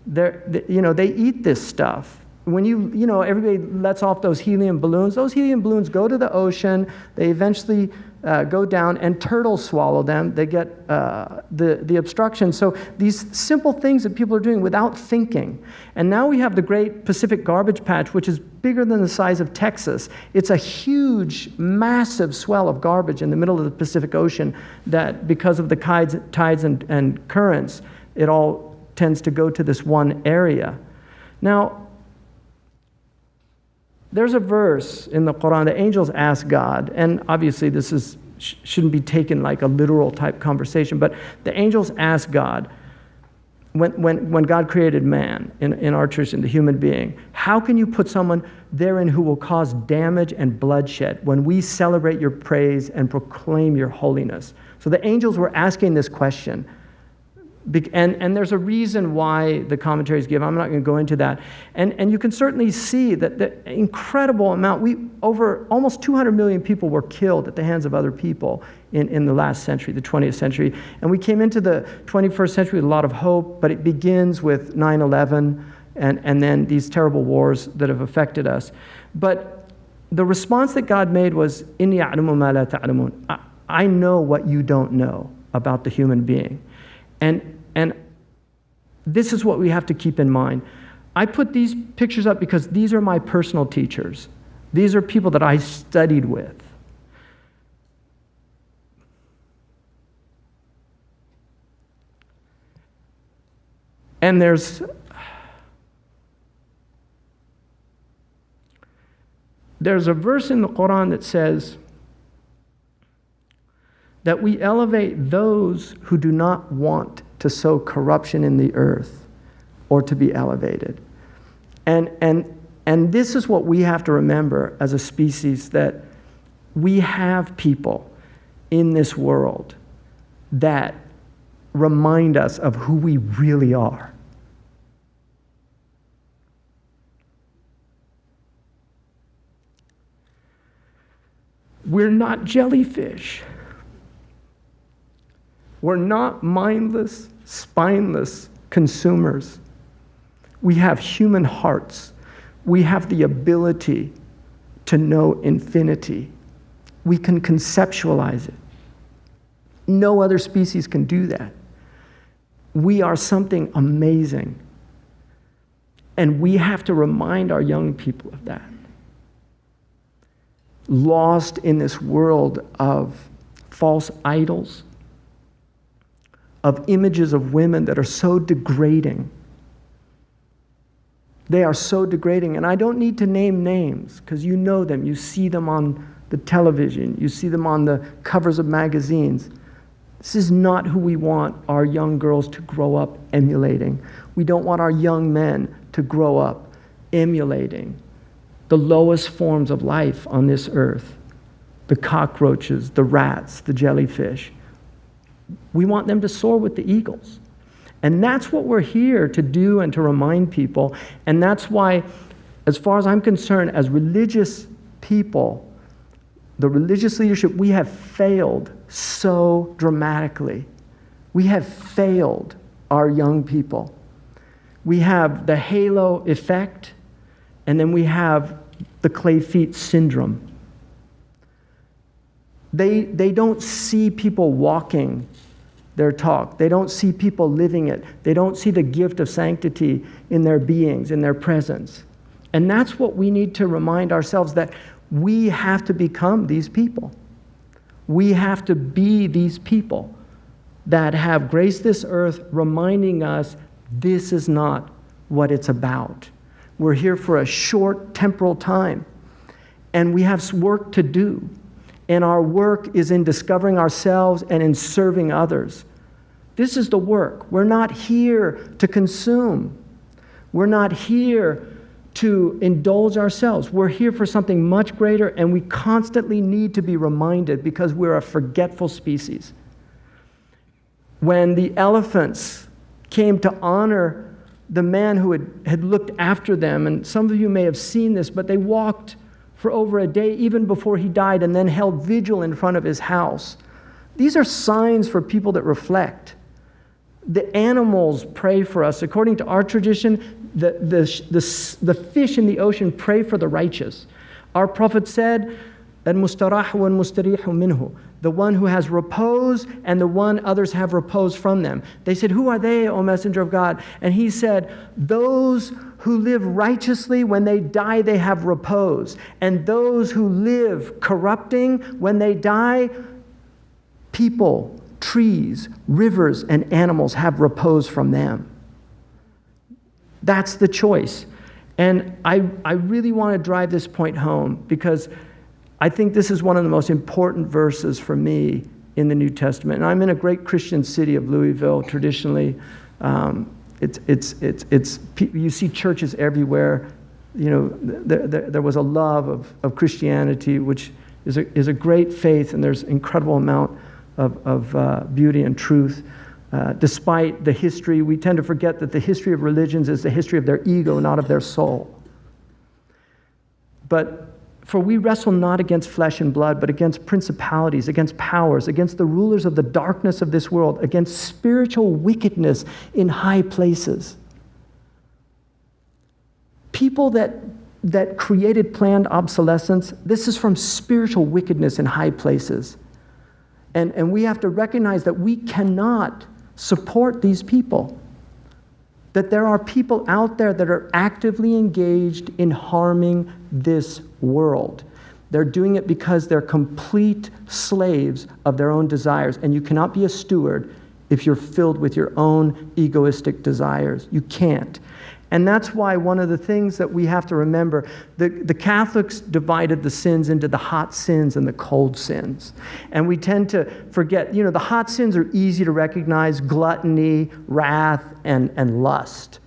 They eat this stuff. When everybody lets off those helium balloons go to the ocean, they eventually go down, and turtles swallow them. They get the obstruction. So these simple things that people are doing without thinking. And now we have the Great Pacific Garbage Patch, which is bigger than the size of Texas. It's a huge, massive swell of garbage in the middle of the Pacific Ocean that, because of the tides and currents, it all tends to go to this one area. Now, there's a verse in the Quran, the angels ask God, and obviously this shouldn't be taken like a literal type conversation, but the angels ask God, when God created man in our tradition, the human being, how can you put someone therein who will cause damage and bloodshed when we celebrate your praise and proclaim your holiness? So the angels were asking this question. And there's a reason why the commentaries give. I'm not going to go into that. And you can certainly see that the incredible amount, over almost 200 million people were killed at the hands of other people in the last century, the 20th century. And we came into the 21st century with a lot of hope, but it begins with 9/11 and then these terrible wars that have affected us. But the response that God made was, Inni a'lamu ma la ta'lamun. I know what you don't know about the human being. And this is what we have to keep in mind. I put these pictures up because these are my personal teachers. These are people that I studied with. And there's a verse in the Quran that says that we elevate those who do not want to sow corruption in the earth. or to be elevated. And this is what we have to remember as a species, that we have people in this world that remind us of who we really are. We're not jellyfish. We're not mindless, spineless consumers. We have human hearts. We have the ability to know infinity. We can conceptualize it. No other species can do that. We are something amazing. And we have to remind our young people of that. Lost in this world of false idols, of images of women that are so degrading. They are so degrading, and I don't need to name names, because you know them. You see them on the television. You see them on the covers of magazines. This is not who we want our young girls to grow up emulating. We don't want our young men to grow up emulating the lowest forms of life on this earth. The cockroaches, the rats, the jellyfish. We want them to soar with the eagles. And that's what we're here to do and to remind people. And that's why, as far as I'm concerned, as religious people, the religious leadership, we have failed so dramatically. We have failed our young people. We have the halo effect, and then we have the clay feet syndrome. They don't see people walking their talk. They don't see people living it. They don't see the gift of sanctity in their beings, in their presence. And that's what we need to remind ourselves, that we have to become these people. We have to be these people that have graced this earth, reminding us this is not what it's about. We're here for a short temporal time, and we have work to do. And our work is in discovering ourselves and in serving others. This is the work. We're not here to consume. We're not here to indulge ourselves. We're here for something much greater, and we constantly need to be reminded, because we're a forgetful species. When the elephants came to honor the man who had looked after them, and some of you may have seen this, but they walked for over a day, even before he died, and then held vigil in front of his house. These are signs for people that reflect. The animals pray for us. According to our tradition, the fish in the ocean pray for the righteous. Our Prophet said, "Al-mustarahu wal-mustarihu minhu," the one who has repose and the one others have repose from them. They said, "Who are they, O Messenger of God?" And he said, "Those who live righteously, when they die, they have repose. And those who live corrupting, when they die, people, trees, rivers, and animals have repose from them." That's the choice. And I really want to drive this point home, because I think this is one of the most important verses for me in the New Testament. And I'm in a great Christian city of Louisville, traditionally. You see churches everywhere. You know, there was a love of Christianity, which is a great faith, and there's incredible amount of beauty and truth. Despite the history, we tend to forget that the history of religions is the history of their ego, not of their soul. But for we wrestle not against flesh and blood, but against principalities, against powers, against the rulers of the darkness of this world, against spiritual wickedness in high places. People that created planned obsolescence, this is from spiritual wickedness in high places. And we have to recognize that we cannot support these people. That there are people out there that are actively engaged in harming this world. They're doing it because they're complete slaves of their own desires. And you cannot be a steward if you're filled with your own egoistic desires. You can't. And that's why one of the things that we have to remember, the Catholics divided the sins into the hot sins and the cold sins. And we tend to forget, the hot sins are easy to recognize: gluttony, wrath, and lust.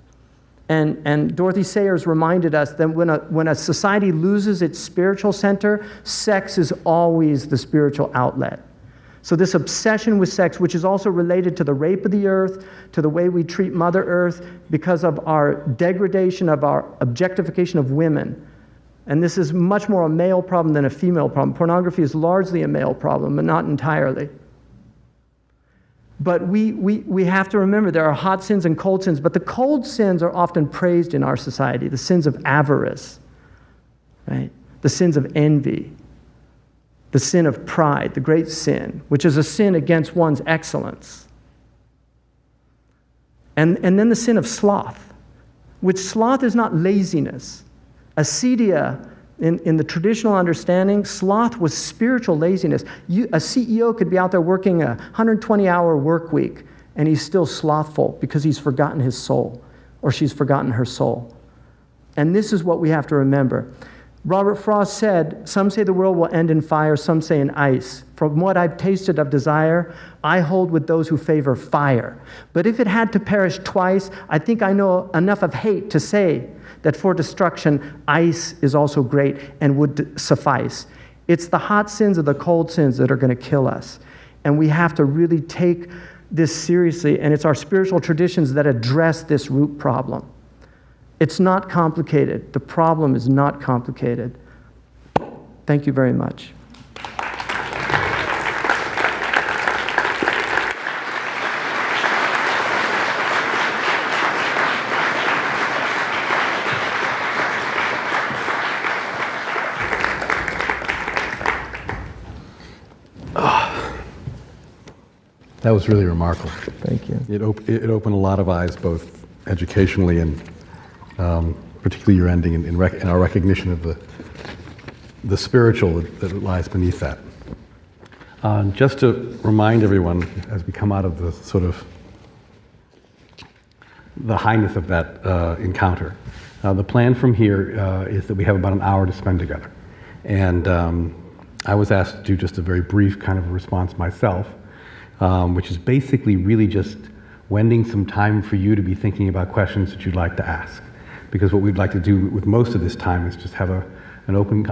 And Dorothy Sayers reminded us that when a society loses its spiritual center, sex is always the spiritual outlet. So this obsession with sex, which is also related to the rape of the earth, to the way we treat Mother Earth, because of our degradation, of our objectification of women. And this is much more a male problem than a female problem. Pornography is largely a male problem, but not entirely. But we have to remember there are hot sins and cold sins, but the cold sins are often praised in our society. The sins of avarice, right? The sins of envy, the sin of pride, the great sin, which is a sin against one's excellence. And then the sin of sloth, which sloth is not laziness. Acedia, in the traditional understanding, sloth was spiritual laziness. A CEO could be out there working a 120-hour work week, and he's still slothful because he's forgotten his soul, or she's forgotten her soul. And this is what we have to remember. Robert Frost said, "Some say the world will end in fire, some say in ice. From what I've tasted of desire, I hold with those who favor fire. But if it had to perish twice, I think I know enough of hate to say that for destruction, ice is also great and would suffice." It's the hot sins or the cold sins that are going to kill us. And we have to really take this seriously, and it's our spiritual traditions that address this root problem. It's not complicated. The problem is not complicated. Thank you very much. That was really remarkable. Thank you. It opened a lot of eyes, both educationally and particularly your ending in our recognition of the spiritual that lies beneath that. Just to remind everyone, as we come out of the sort of the highness of that encounter, the plan from here is that we have about an hour to spend together. And I was asked to do just a very brief kind of response myself, which is basically really just wending some time for you to be thinking about questions that you'd like to ask. Because what we'd like to do with most of this time is just have an open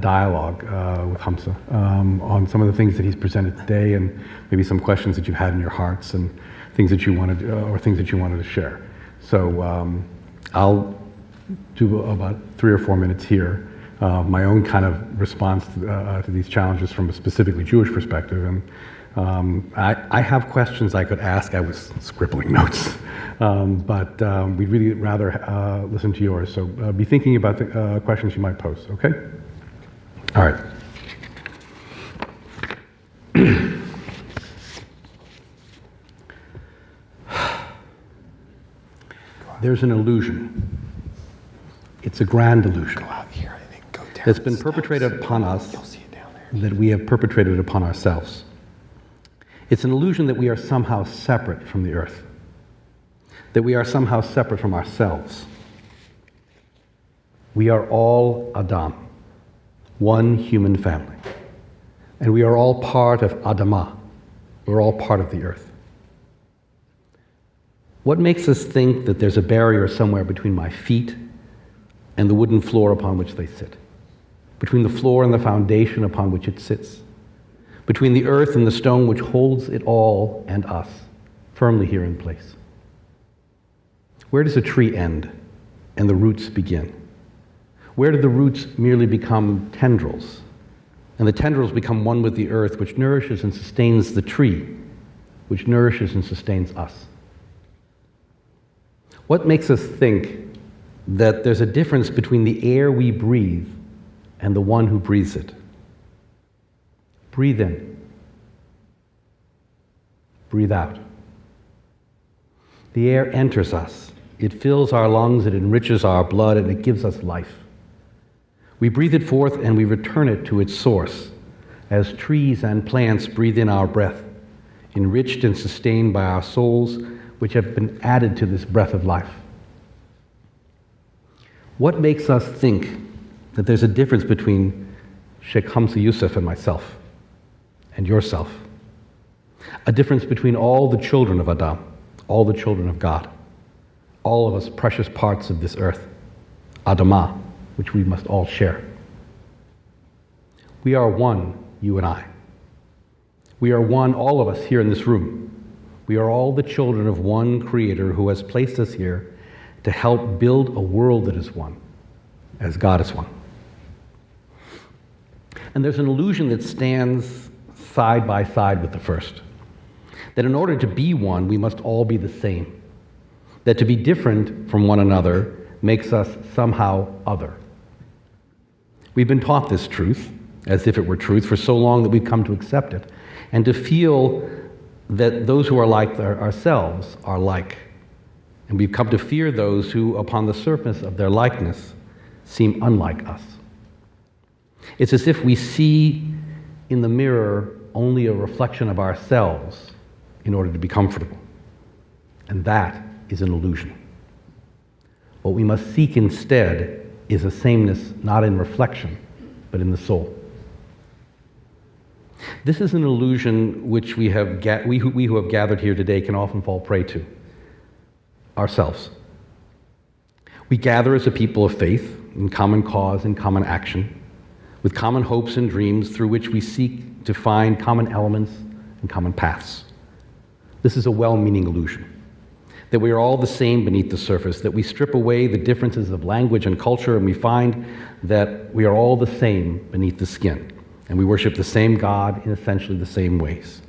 dialogue with Hamza on some of the things that he's presented today, and maybe some questions that you've had in your hearts and things that you wanted to share. So I'll do about 3 or 4 minutes here, my own kind of response to these challenges from a specifically Jewish perspective. And I have questions I could ask. I was scribbling notes, but we'd really rather listen to yours. So be thinking about the questions you might pose, okay? All right. There's an illusion. It's a grand illusion that's been perpetrated upon us, that we have perpetrated upon ourselves. It's an illusion that we are somehow separate from the earth, that we are somehow separate from ourselves. We are all Adam, one human family, and we are all part of Adamah. We're all part of the earth. What makes us think that there's a barrier somewhere between my feet and the wooden floor upon which they sit, between the floor and the foundation upon which it sits, between the earth and the stone which holds it all and us firmly here in place? Where does a tree end and the roots begin? Where do the roots merely become tendrils, and the tendrils become one with the earth, which nourishes and sustains the tree, which nourishes and sustains us? What makes us think that there's a difference between the air we breathe and the one who breathes it? Breathe in. Breathe out. The air enters us. It fills our lungs, it enriches our blood, and it gives us life. We breathe it forth and we return it to its source, as trees and plants breathe in our breath, enriched and sustained by our souls, which have been added to this breath of life. What makes us think that there's a difference between Shaykh Hamza Yusuf and myself and yourself? A difference between all the children of Adam, all the children of God, all of us precious parts of this earth, Adamah, which we must all share. We are one, you and I. We are one, all of us here in this room. We are all the children of one Creator who has placed us here to help build a world that is one, as God is one. And there's an illusion that stands side by side with the first, that in order to be one, we must all be the same, that to be different from one another makes us somehow other. We've been taught this truth, as if it were truth, for so long that we've come to accept it, and to feel that those who are like ourselves are like. And we've come to fear those who, upon the surface of their likeness, seem unlike us. It's as if we see in the mirror only a reflection of ourselves in order to be comfortable. And that is an illusion. What we must seek instead is a sameness not in reflection, but in the soul. This is an illusion which we who have gathered here today can often fall prey to, ourselves. We gather as a people of faith, in common cause and common action, with common hopes and dreams through which we seek to find common elements and common paths. This is a well-meaning illusion, that we are all the same beneath the surface, that we strip away the differences of language and culture and we find that we are all the same beneath the skin. And we worship the same God in essentially the same ways.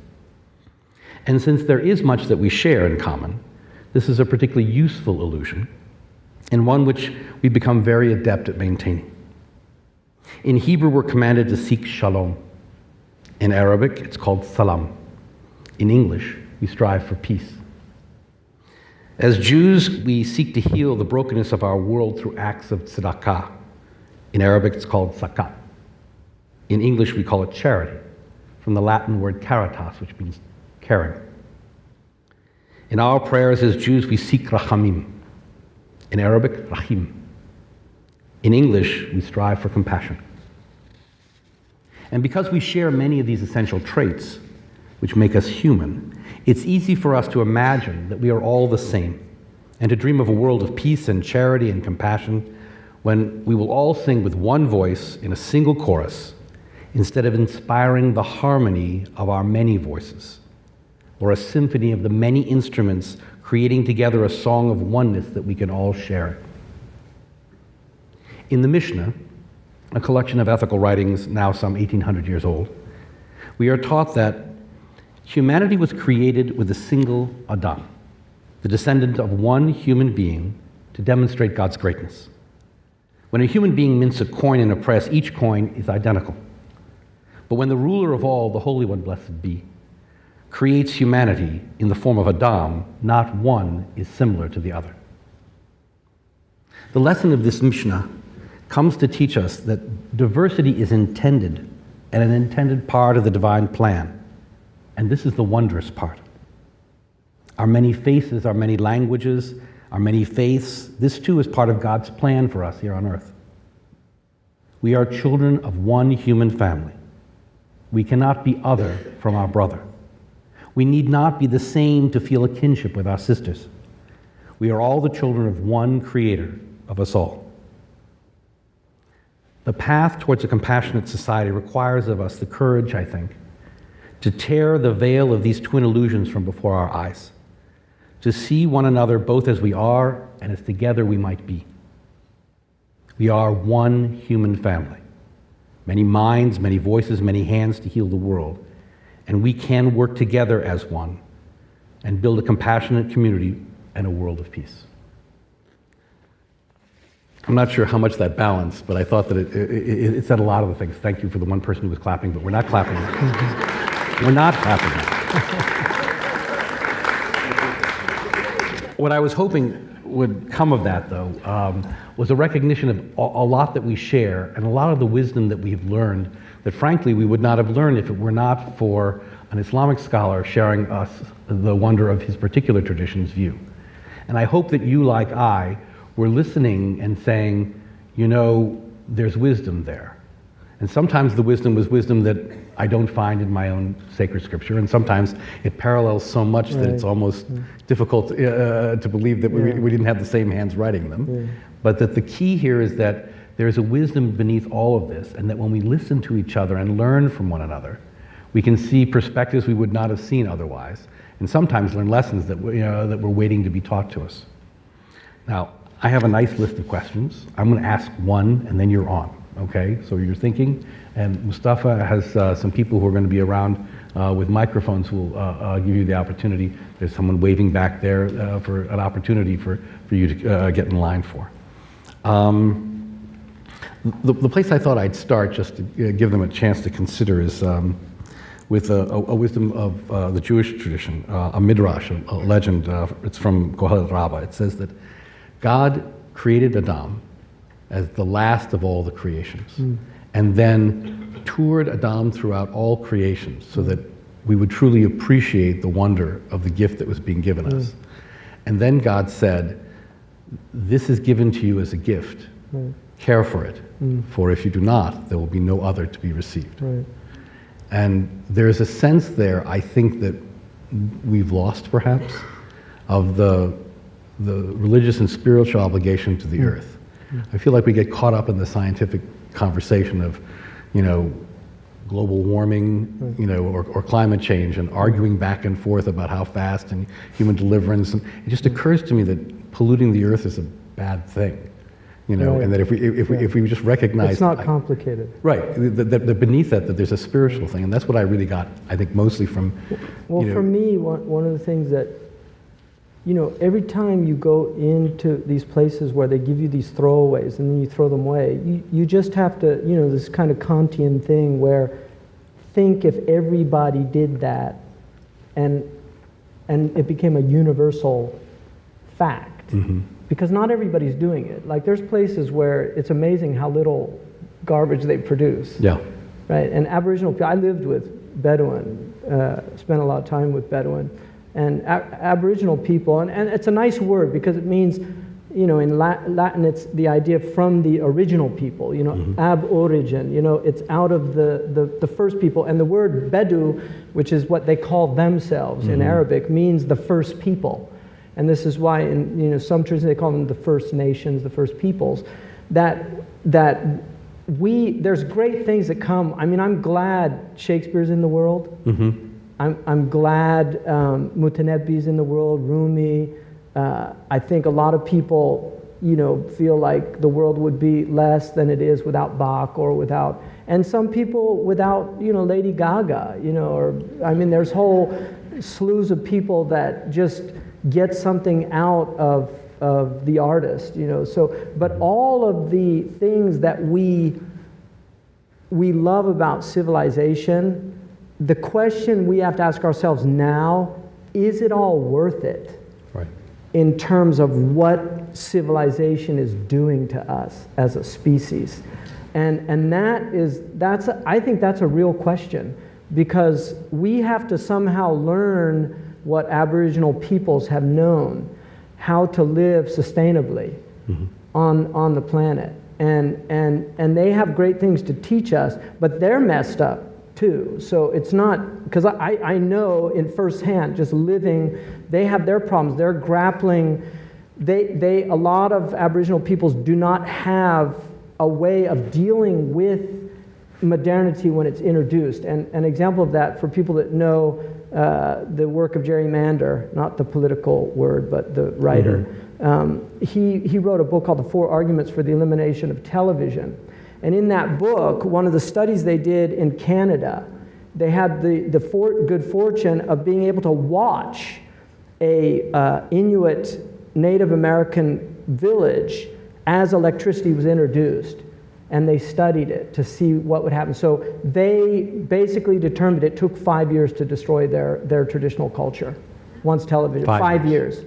And since there is much that we share in common, this is a particularly useful illusion, and one which we become very adept at maintaining. In Hebrew, we're commanded to seek shalom. In Arabic, it's called salam. In English, we strive for peace. As Jews, we seek to heal the brokenness of our world through acts of tzedakah. In Arabic, it's called zakat. In English, we call it charity, from the Latin word caritas, which means caring. In our prayers as Jews, we seek rachamim. In Arabic, rahim. In English, we strive for compassion. And because we share many of these essential traits, which make us human, it's easy for us to imagine that we are all the same, and to dream of a world of peace and charity and compassion, when we will all sing with one voice in a single chorus, instead of inspiring the harmony of our many voices, or a symphony of the many instruments creating together a song of oneness that we can all share. In the Mishnah, a collection of ethical writings now some 1,800 years old, we are taught that humanity was created with a single Adam, the descendant of one human being, to demonstrate God's greatness. When a human being mints a coin in a press, each coin is identical. But when the ruler of all, the Holy One, blessed be, creates humanity in the form of Adam, not one is similar to the other. The lesson of this Mishnah comes to teach us that diversity is intended and an intended part of the divine plan. And this is the wondrous part. Our many faces, our many languages, our many faiths, this too is part of God's plan for us here on earth. We are children of one human family. We cannot be other from our brother. We need not be the same to feel a kinship with our sisters. We are all the children of one Creator of us all. The path towards a compassionate society requires of us the courage, I think, to tear the veil of these twin illusions from before our eyes, to see one another both as we are and as together we might be. We are one human family. Many minds, many voices, many hands to heal the world. And we can work together as one and build a compassionate community and a world of peace. I'm not sure how much that balanced, but I thought that it said a lot of the things. Thank you for the one person who was clapping, but we're not clapping. We're not clapping. What I was hoping would come of that, though, was a recognition of a lot that we share and a lot of the wisdom that we've learned that, frankly, we would not have learned if it were not for an Islamic scholar sharing us the wonder of his particular tradition's view. And I hope that you, like I, were listening and saying, you know, there's wisdom there. And sometimes the wisdom was wisdom that I don't find in my own sacred scripture, and sometimes it parallels so much that it's almost difficult to believe that we didn't have the same hands writing them. But that the key here is that there's a wisdom beneath all of this, and that when we listen to each other and learn from one another, we can see perspectives we would not have seen otherwise, and sometimes learn lessons that that we're waiting to be taught to us. Now, I have a nice list of questions. I'm going to ask one, and then you're on. Okay, so you're thinking, and Mustafa has some people who are going to be around with microphones who will give you the opportunity. There's someone waving back there for an opportunity for you to get in line for. The place I thought I'd start, just to give them a chance to consider, is with a wisdom of the Jewish tradition, a midrash, a legend. It's from Kohelet Rabbah. It says that God created Adam as the last of all the creations, and then toured Adam throughout all creations so that we would truly appreciate the wonder of the gift that was being given us. And then God said, this is given to you as a gift. Care for it, for if you do not, there will be no other to be received. And there's a sense there, I think, that we've lost perhaps, of the religious and spiritual obligation to the earth. I feel like we get caught up in the scientific conversation of, global warming, or climate change, and arguing back and forth about how fast, and human deliverance. And it just occurs to me that polluting the earth is a bad thing, and that if we just recognize it's not complicated. Right. That beneath that there's a spiritual thing, and that's what I really got, I think, mostly from. Well, for me, one of the things that, every time you go into these places where they give you these throwaways and then you throw them away, you just have to, this kind of Kantian thing where think if everybody did that and it became a universal fact. Because not everybody's doing it. Like there's places where it's amazing how little garbage they produce. Yeah. Right, and Aboriginal people, I lived with Bedouin, spent a lot of time with Bedouin. And Aboriginal people, and it's a nice word because it means, in Latin it's the idea from the original people, ab origin, it's out of the first people. And the word Bedu, which is what they call themselves in Arabic, means the first people. And this is why in some traditions they call them the first nations, the first peoples. There's great things that come. I mean, I'm glad Shakespeare's in the world. I'm glad Mutanabbi's in the world, Rumi. I think a lot of people, feel like the world would be less than it is without Bach or without, and some people without, Lady Gaga, there's whole slews of people that just get something out of the artist, but all of the things that we love about civilization, the question we have to ask ourselves now, is it all worth it? Right. In terms of what civilization is doing to us as a species? And I think that's a real question, because we have to somehow learn what Aboriginal peoples have known, how to live sustainably on the planet. And they have great things to teach us, but they're messed up too. So it's not, because I know in firsthand, just living, they have their problems. They're grappling. A lot of Aboriginal peoples do not have a way of dealing with modernity when it's introduced. And an example of that, for people that know the work of Jerry Mander, not the political word, but the writer, he wrote a book called The 4 Arguments for the Elimination of Television. And in that book, one of the studies they did in Canada, they had the good fortune of being able to watch a Inuit Native American village as electricity was introduced. And they studied it to see what would happen. So they basically determined it took 5 years to destroy their traditional culture, once television, 5 years.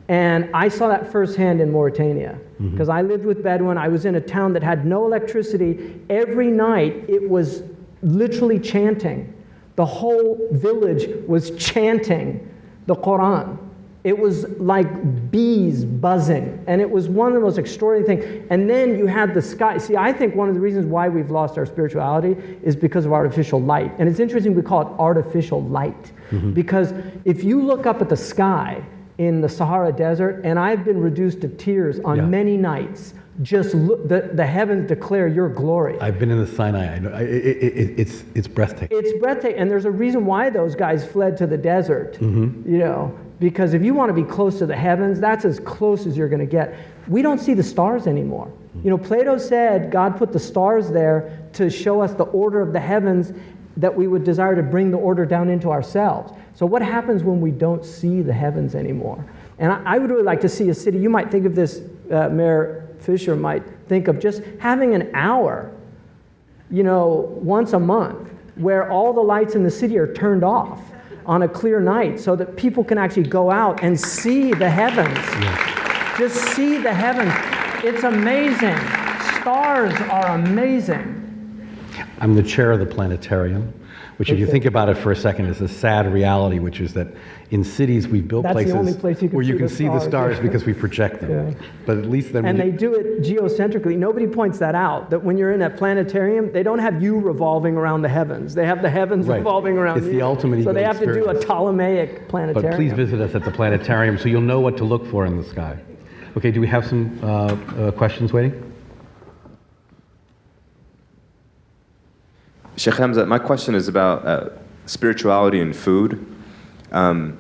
And I saw that firsthand in Mauritania, because I lived with Bedouin. I was in a town that had no electricity. Every night it was literally chanting. The whole village was chanting the Quran. It was like bees buzzing, and it was one of the most extraordinary things. And then you had the sky. See, I think one of the reasons why we've lost our spirituality is because of artificial light. And it's interesting we call it artificial light, because if you look up at the sky in the Sahara Desert, and I've been reduced to tears on many nights, just look, the heavens declare your glory. I've been in the Sinai. I know. It's breathtaking. It's breathtaking, and there's a reason why those guys fled to the desert, you know, because if you want to be close to the heavens, that's as close as you're going to get. We don't see the stars anymore. You know, Plato said God put the stars there to show us the order of the heavens, that we would desire to bring the order down into ourselves. So what happens when we don't see the heavens anymore? And I would really like to see a city, you might think of this, Mayor Fisher might think of just having an hour, you know, once a month, where all the lights in the city are turned off on a clear night, so that people can actually go out and see the heavens. Just see the heavens. It's amazing. Stars are amazing. I'm the chair of the planetarium, which, if you think about it for a second, is a sad reality, which is that in cities we've built places where you can see the stars because we project them. But at least then, and they do it geocentrically. Nobody points that out, that when you're in a planetarium, they don't have you revolving around the heavens. They have the heavens revolving around you. It's the ultimate ego So they have experience. to do a Ptolemaic planetarium. But please visit us at the planetarium so you'll know what to look for in the sky. Okay, do we have some questions waiting? Shaykh Hamza, my question is about spirituality and food. And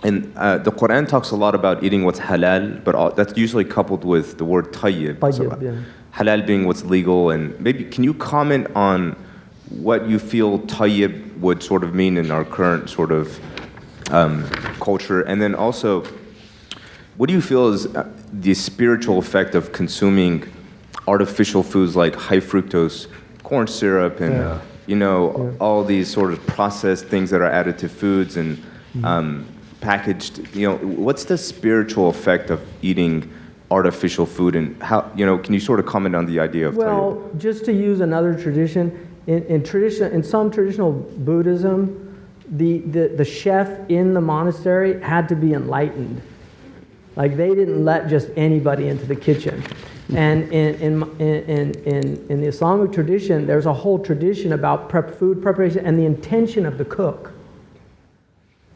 the Quran talks a lot about eating what's halal, but that's usually coupled with the word tayyib. So, halal being what's legal, and maybe can you comment on what you feel tayyib would sort of mean in our current sort of culture? And then also, what do you feel is the spiritual effect of consuming artificial foods like high fructose corn syrup and you know, all these sort of processed things that are added to foods and packaged, you know, what's the spiritual effect of eating artificial food, and how, you know, can you sort of comment on the idea of tayyib? Just to use another tradition, in some traditional Buddhism, the chef in the monastery had to be enlightened. Like, they didn't let just anybody into the kitchen. And in the Islamic tradition, there's a whole tradition about food preparation and the intention of the cook.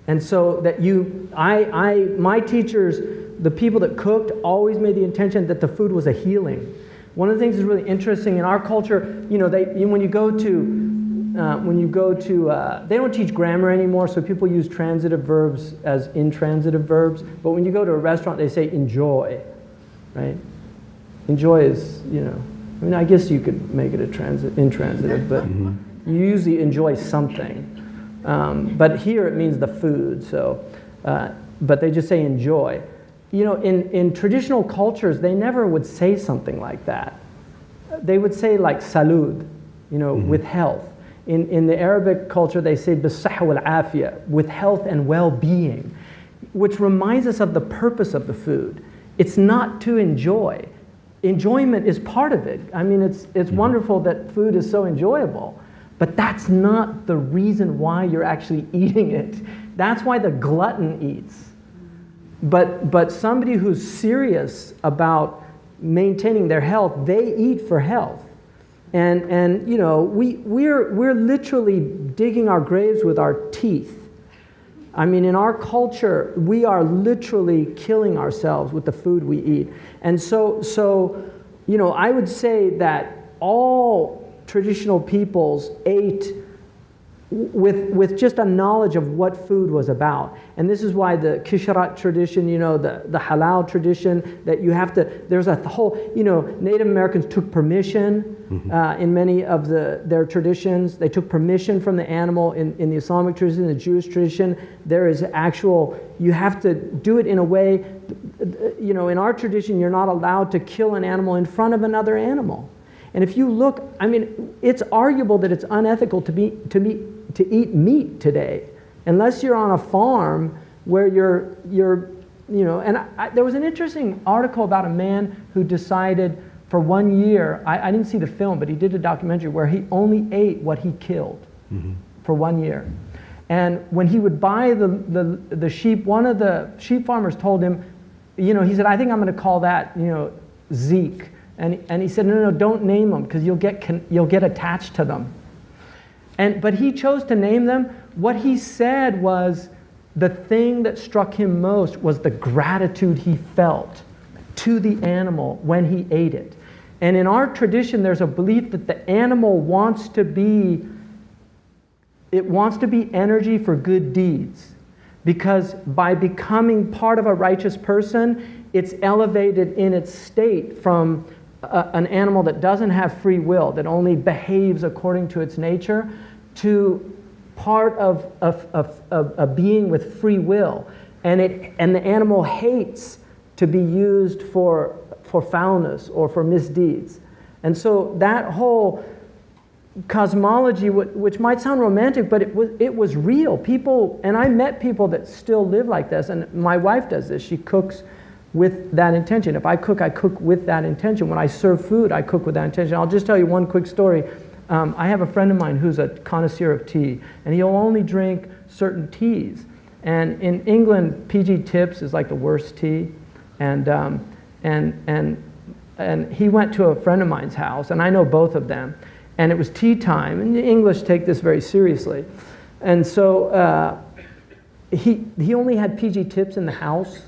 And so that my teachers, the people that cooked, always made the intention that the food was a healing. One of the things that's really interesting in our culture, you know, when you go to, they don't teach grammar anymore, so people use transitive verbs as intransitive verbs. But when you go to a restaurant, they say enjoy, right? Enjoy is, you know, I mean, I guess you could make it intransitive, but you usually enjoy something. But here it means the food, so, but they just say enjoy. You know, in traditional cultures, they never would say something like that. They would say like salud, you know, with health. In the Arabic culture, they say bis-sahha wal-afiyah, with health and well-being, which reminds us of the purpose of the food. It's not to enjoy. Enjoyment is part of it. I mean, it's wonderful that food is so enjoyable, but that's not the reason why you're actually eating it. That's why the glutton eats. But somebody who's serious about maintaining their health, they eat for health. And you know, we're literally digging our graves with our teeth. I mean, in our culture, we are literally killing ourselves with the food we eat. And so, you know, I would say that all traditional peoples ate with just a knowledge of what food was about. And this is why the kisharat tradition, you know, the halal tradition, that you have to, there's a whole, you know, Native Americans took permission in many of their traditions. They took permission from the animal in the Islamic tradition, the Jewish tradition. There is actual, you have to do it in a way, you know, in our tradition, you're not allowed to kill an animal in front of another animal. And if you look, I mean, it's arguable that it's unethical to eat meat today, unless you're on a farm where you're you know. And there was an interesting article about a man who decided for 1 year, I didn't see the film, but he did a documentary where he only ate what he killed for 1 year. And when he would buy the sheep, one of the sheep farmers told him, he said, I think I'm going to call that, Zeke. And he said, no, don't name them because you'll get attached to them. But he chose to name them. What he said was the thing that struck him most was the gratitude he felt to the animal when he ate it. And in our tradition, there's a belief that the animal wants to be energy for good deeds. Because by becoming part of a righteous person, it's elevated in its state from an animal that doesn't have free will, that only behaves according to its nature, to part of a being with free will. And the animal hates to be used for foulness or for misdeeds. And so that whole cosmology, which might sound romantic, but it was real. People, and I met people that still live like this, and my wife does this. She cooks with that intention. If I cook with that intention. When I serve food, I cook with that intention. I'll just tell you one quick story. I have a friend of mine who's a connoisseur of tea, and he'll only drink certain teas. And in England, PG Tips is like the worst tea. And he went to a friend of mine's house, and I know both of them. And it was tea time, and the English take this very seriously. And so he only had PG Tips in the house.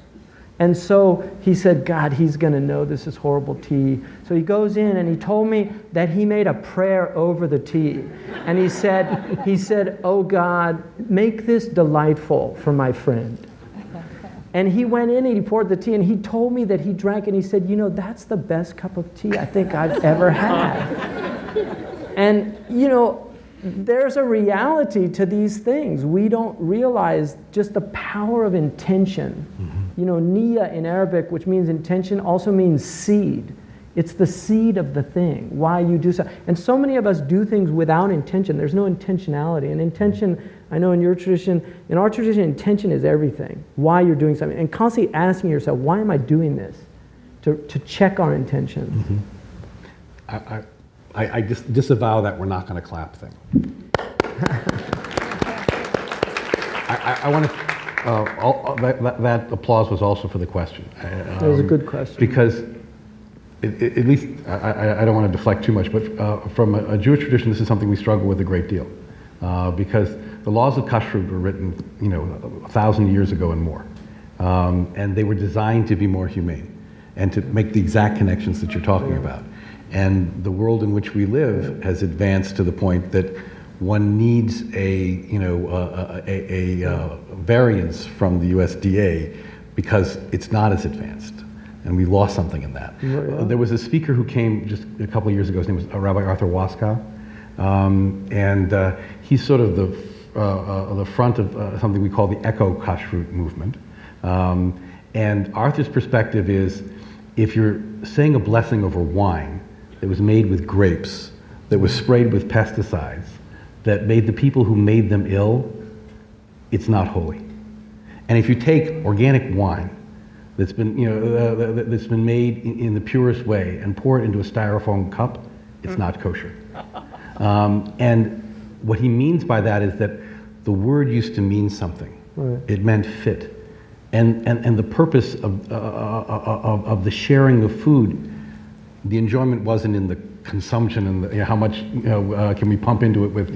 And so he said, God, he's going to know this is horrible tea. So he goes in and he told me that he made a prayer over the tea. And he said, oh God, make this delightful for my friend. And he went in and he poured the tea and he told me that he drank and he said, that's the best cup of tea I think I've ever had. And, there's a reality to these things. We don't realize just the power of intention. Niyya in Arabic, which means intention, also means seed. It's the seed of the thing, why you do so. And so many of us do things without intention. There's no intentionality. And intention, I know in our tradition, intention is everything. Why you're doing something. And constantly asking yourself, why am I doing this? To check our intentions. I disavow that we're not going to clap thing. I want to. That applause was also for the question. That was a good question. Because, at least, I don't want to deflect too much, but from a Jewish tradition, this is something we struggle with a great deal. Because the laws of kashrut were written, 1,000 years ago and more. And they were designed to be more humane and to make the exact connections that you're talking about. And the world in which we live has advanced to the point that one needs a variance from the USDA because it's not as advanced, and we lost something in that. There was a speaker who came just a couple of years ago. His name was Rabbi Arthur Waskow, and he's sort of the front of something we call the eco-kashrut movement. And Arthur's perspective is, if you're saying a blessing over wine that was made with grapes, that was sprayed with pesticides, that made the people who made them ill, it's not holy. And if you take organic wine that's been, that's been made in the purest way and pour it into a styrofoam cup, it's not kosher. And what he means by that is that the word used to mean something. Right. It meant fit. And the purpose of the sharing of food, the enjoyment wasn't in the consumption and how much can we pump into it with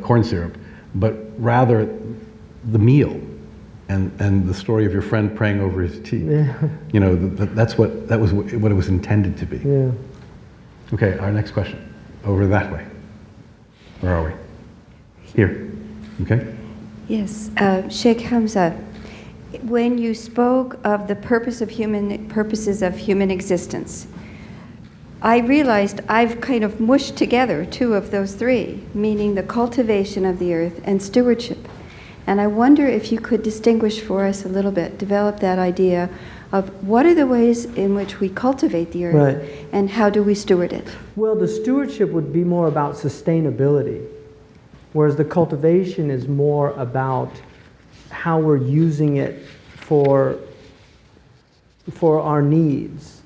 corn syrup, but rather the meal and the story of your friend praying over his tea. Yeah. That was what it was intended to be. Yeah. Okay, our next question, over that way. Where are we? Here. Okay. Yes, Shaykh Hamza. When you spoke of the purposes of human existence, I realized I've kind of mushed together two of those three, meaning the cultivation of the earth and stewardship. And I wonder if you could distinguish for us a little bit, develop that idea of what are the ways in which we cultivate the earth, right, and how do we steward it? Well, the stewardship would be more about sustainability, whereas the cultivation is more about how we're using it for our needs.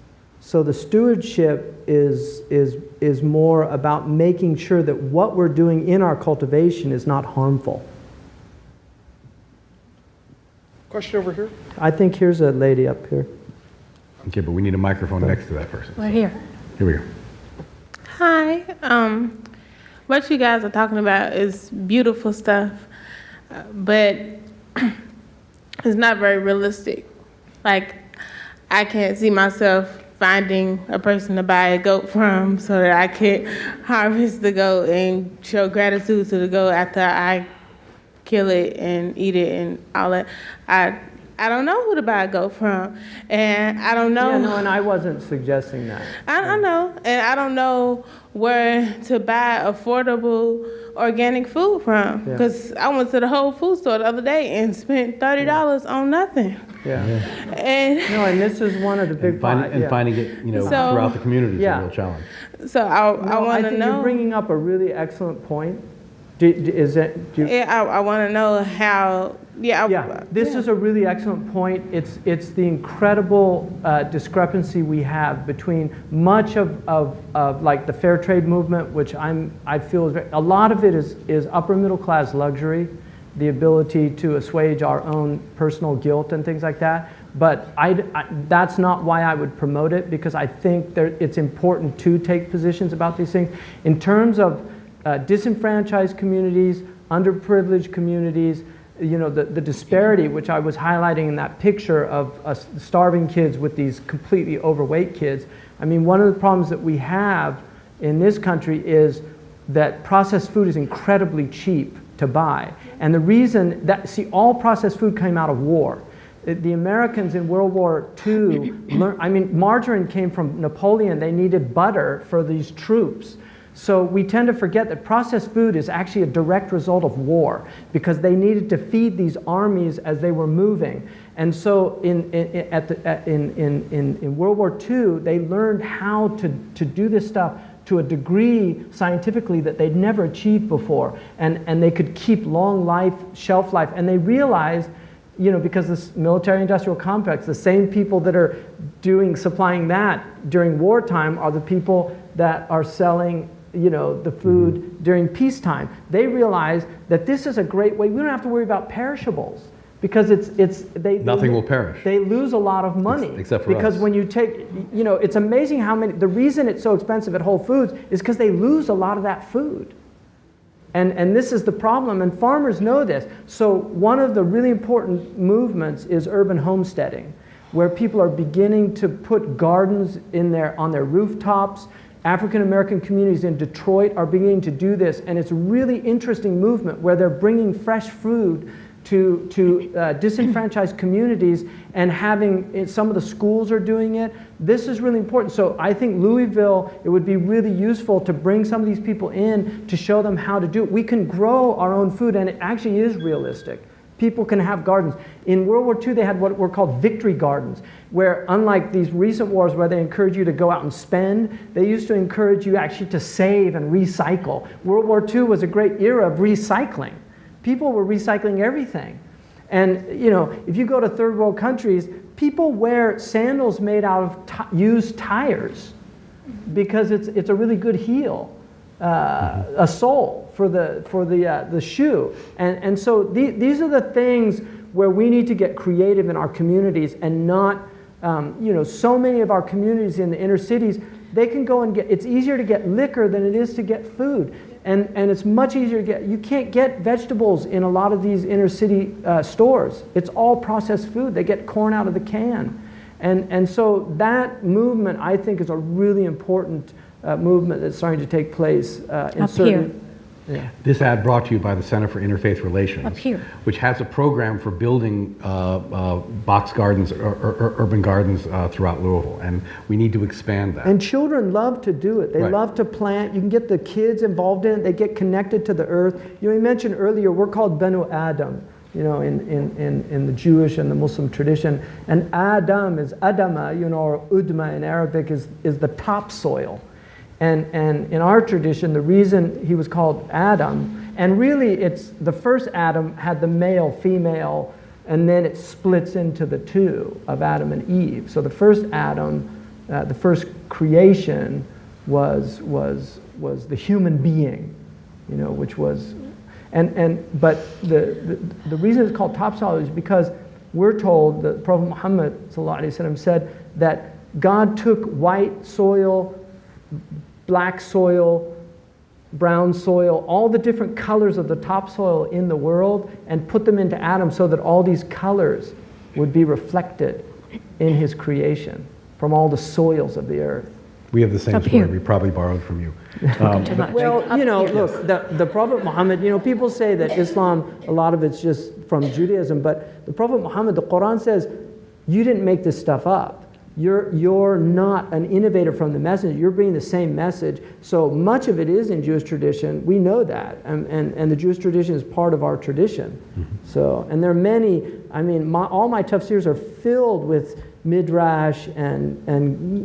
So the stewardship is more about making sure that what we're doing in our cultivation is not harmful. Question over here. I think here's a lady up here. Okay, but we need a microphone next to that person. Right here. Here we go. Hi. What you guys are talking about is beautiful stuff, but it's not very realistic. Like, I can't see myself finding a person to buy a goat from so that I can harvest the goat and show gratitude to the goat after I kill it and eat it and all that. I don't know who to buy a goat from, and I don't know. Yeah, no, and I wasn't suggesting that. I know, and I don't know where to buy affordable organic food from, because I went to the Whole Food store the other day and spent $30 on nothing. Yeah. And no, and this is one of the big finding it, throughout the community is a real challenge. So I want to know. You're bringing up a really excellent point. I want to know how. This is a really excellent point. It's the incredible discrepancy we have between much of like the fair trade movement, which I feel is a lot of it is upper middle class luxury, the ability to assuage our own personal guilt and things like that. But that's not why I would promote it, because I think it's important to take positions about these things in terms of disenfranchised communities, underprivileged communities. The disparity, which I was highlighting in that picture of starving kids with these completely overweight kids. I mean, one of the problems that we have in this country is that processed food is incredibly cheap to buy. And the reason that, all processed food came out of war. The Americans in World War II margarine came from Napoleon. They needed butter for these troops. So we tend to forget that processed food is actually a direct result of war, because they needed to feed these armies as they were moving. And so in World War II, they learned how to do this stuff to a degree scientifically that they'd never achieved before. And they could keep long life, shelf life. And they realized, because this military-industrial complex, the same people that are supplying that during wartime are the people that are selling the food during peacetime. They realize that this is a great way. We don't have to worry about perishables, because nothing will perish. They lose a lot of money, except for because us. when you take, it's amazing how many. The reason it's so expensive at Whole Foods is because they lose a lot of that food. And this is the problem, and farmers know this. So one of the really important movements is urban homesteading, where people are beginning to put gardens on their rooftops. African American communities in Detroit are beginning to do this, and it's a really interesting movement where they're bringing fresh food to disenfranchised communities, and some of the schools are doing it. This is really important. So I think Louisville, it would be really useful to bring some of these people in to show them how to do it. We can grow our own food, and it actually is realistic. People can have gardens. In World War II, they had what were called victory gardens, where unlike these recent wars where they encourage you to go out and spend, they used to encourage you actually to save and recycle. World War II was a great era of recycling. People were recycling everything. And if you go to third world countries, people wear sandals made out of used tires, because it's a really good heel, a sole for the shoe. And so these are the things where we need to get creative in our communities, and not, so many of our communities in the inner cities, they can go and it's easier to get liquor than it is to get food. And it's much easier to you can't get vegetables in a lot of these inner city stores. It's all processed food. They get corn out of the can. And so that movement, I think, is a really important movement that's starting to take place in certain... Yeah. This ad brought to you by the Center for Interfaith Relations, Up here. which has a program for building box gardens or urban gardens throughout Louisville, and we need to expand that. And children love to do it. They love to plant. You can get the kids involved in it. They get connected to the earth. You mentioned earlier, we're called Banu Adam, in the Jewish and the Muslim tradition. And Adam is Adama, or Udma in Arabic is the topsoil. And in our tradition, the reason he was called Adam, and really it's the first Adam had the male, female, and then it splits into the two of Adam and Eve. So the first Adam The first creation was the human being, you know, which was, but the reason it's called topsoil is because we're told that Prophet Muhammad ﷺ said that God took white soil, black soil, brown soil, all the different colors of the topsoil in the world, and put them into Adam so that all these colors would be reflected in his creation from all the soils of the earth. We have the same story. We probably borrowed from you. Well, you know, look, the Prophet Muhammad, you know, people say that Islam, a lot of it's just from Judaism, but the Prophet Muhammad, the Quran says, you didn't make this stuff up. You're not an innovator from the message. You're bringing the same message. So much of it is in Jewish tradition. We know that. And the Jewish tradition is part of our tradition. So, and there are many, I mean, all my tafsirs are filled with Midrash and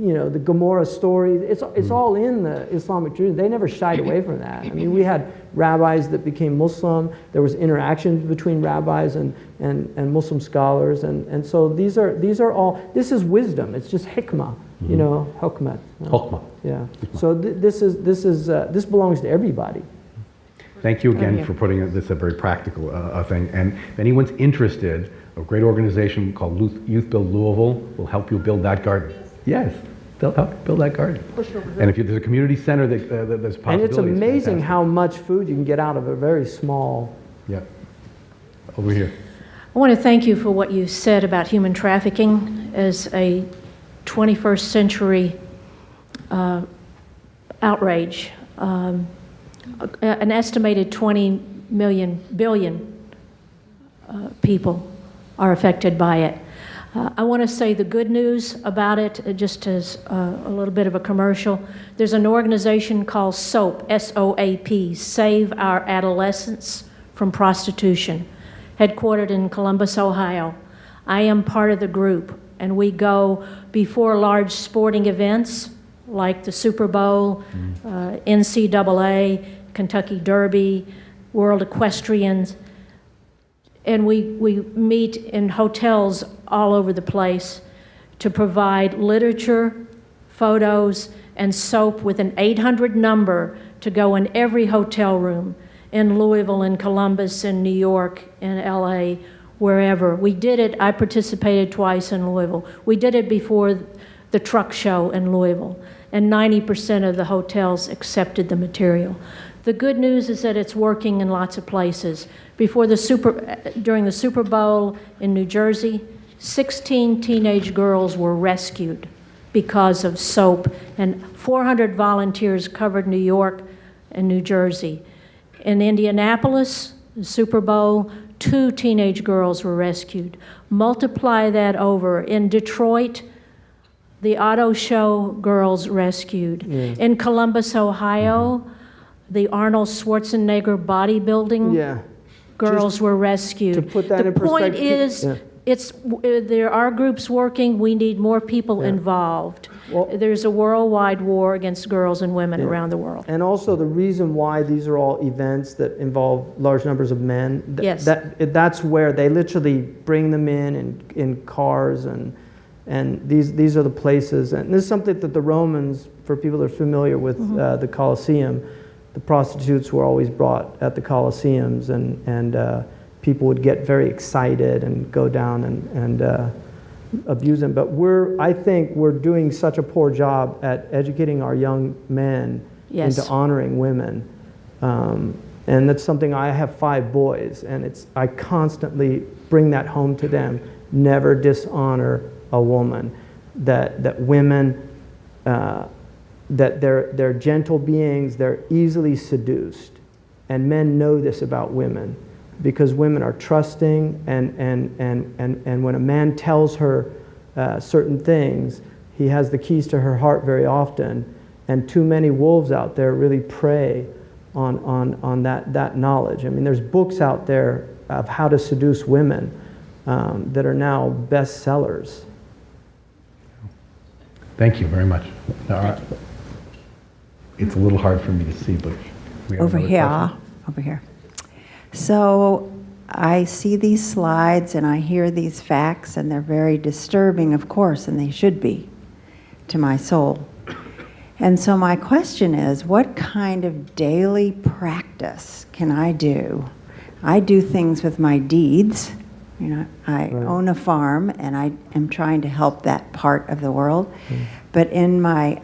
you know, the Gomorrah story. It's all in the Islamic tradition. They never shied away from that. I mean, we had rabbis that became Muslim. There was interactions between rabbis and Muslim scholars, and so these are all. This is wisdom. It's just hikmah, you know, hukmat. Hukmah. Yeah. So this belongs to everybody. Thank you again for putting this a very practical thing. And if anyone's interested, a great organization called Youth Build Louisville will help you build that garden. Yes, they'll help build that garden. And if there's a community center that there's possibilities. And it's amazing how much food you can get out of a very small. Yeah. Over here. I want to thank you for what you said about human trafficking as a 21st century outrage. An estimated 20 billion people are affected by it. I want to say the good news about it, just as a little bit of a commercial. There's an organization called SOAP, S-O-A-P, Save Our Adolescents from Prostitution, headquartered in Columbus, Ohio. I am part of the group, and we go before large sporting events like the Super Bowl, NCAA, Kentucky Derby, World Equestrians, and we meet in hotels all over the place to provide literature, photos, and soap with an 800 number to go in every hotel room in Louisville, in Columbus, in New York, in LA, wherever. We did it, I participated twice in Louisville. We did it before the truck show in Louisville, and 90% of the hotels accepted the material. The good news is that it's working in lots of places. During the Super Bowl in New Jersey, 16 teenage girls were rescued because of soap, and 400 volunteers covered New York and New Jersey. In Indianapolis, the Super Bowl, 2 teenage girls were rescued. Multiply that over. In Detroit, the auto show girls rescued. Yeah. In Columbus, Ohio, the Arnold Schwarzenegger bodybuilding girls were rescued. To put that in perspective, the point is, there are groups working. We need more people involved. Well, there's a worldwide war against girls and women around the world. And also the reason why these are all events that involve large numbers of men, that's where they literally bring them in cars, and these are the places. And this is something that the Romans, for people that are familiar with the Colosseum, the prostitutes were always brought at the Colosseums, and people would get very excited and go down and abuse them. But I think we're doing such a poor job at educating our young men into honoring women. And that's something, I have 5 boys, and I constantly bring that home to them. Never dishonor a woman. That women, that they're gentle beings, they're easily seduced. And men know this about women, because women are trusting, and when a man tells her certain things, he has the keys to her heart very often, and too many wolves out there really prey on that knowledge. I mean, there's books out there of how to seduce women that are now bestsellers. Thank you very much. It's a little hard for me to see, but we have over here. So I see these slides and I hear these facts, and they're very disturbing, of course, and they should be. to my soul. And so my question is, what kind of daily practice can I do? I do things with my deeds. You know, I own a farm, and I am trying to help that part of the world. But in my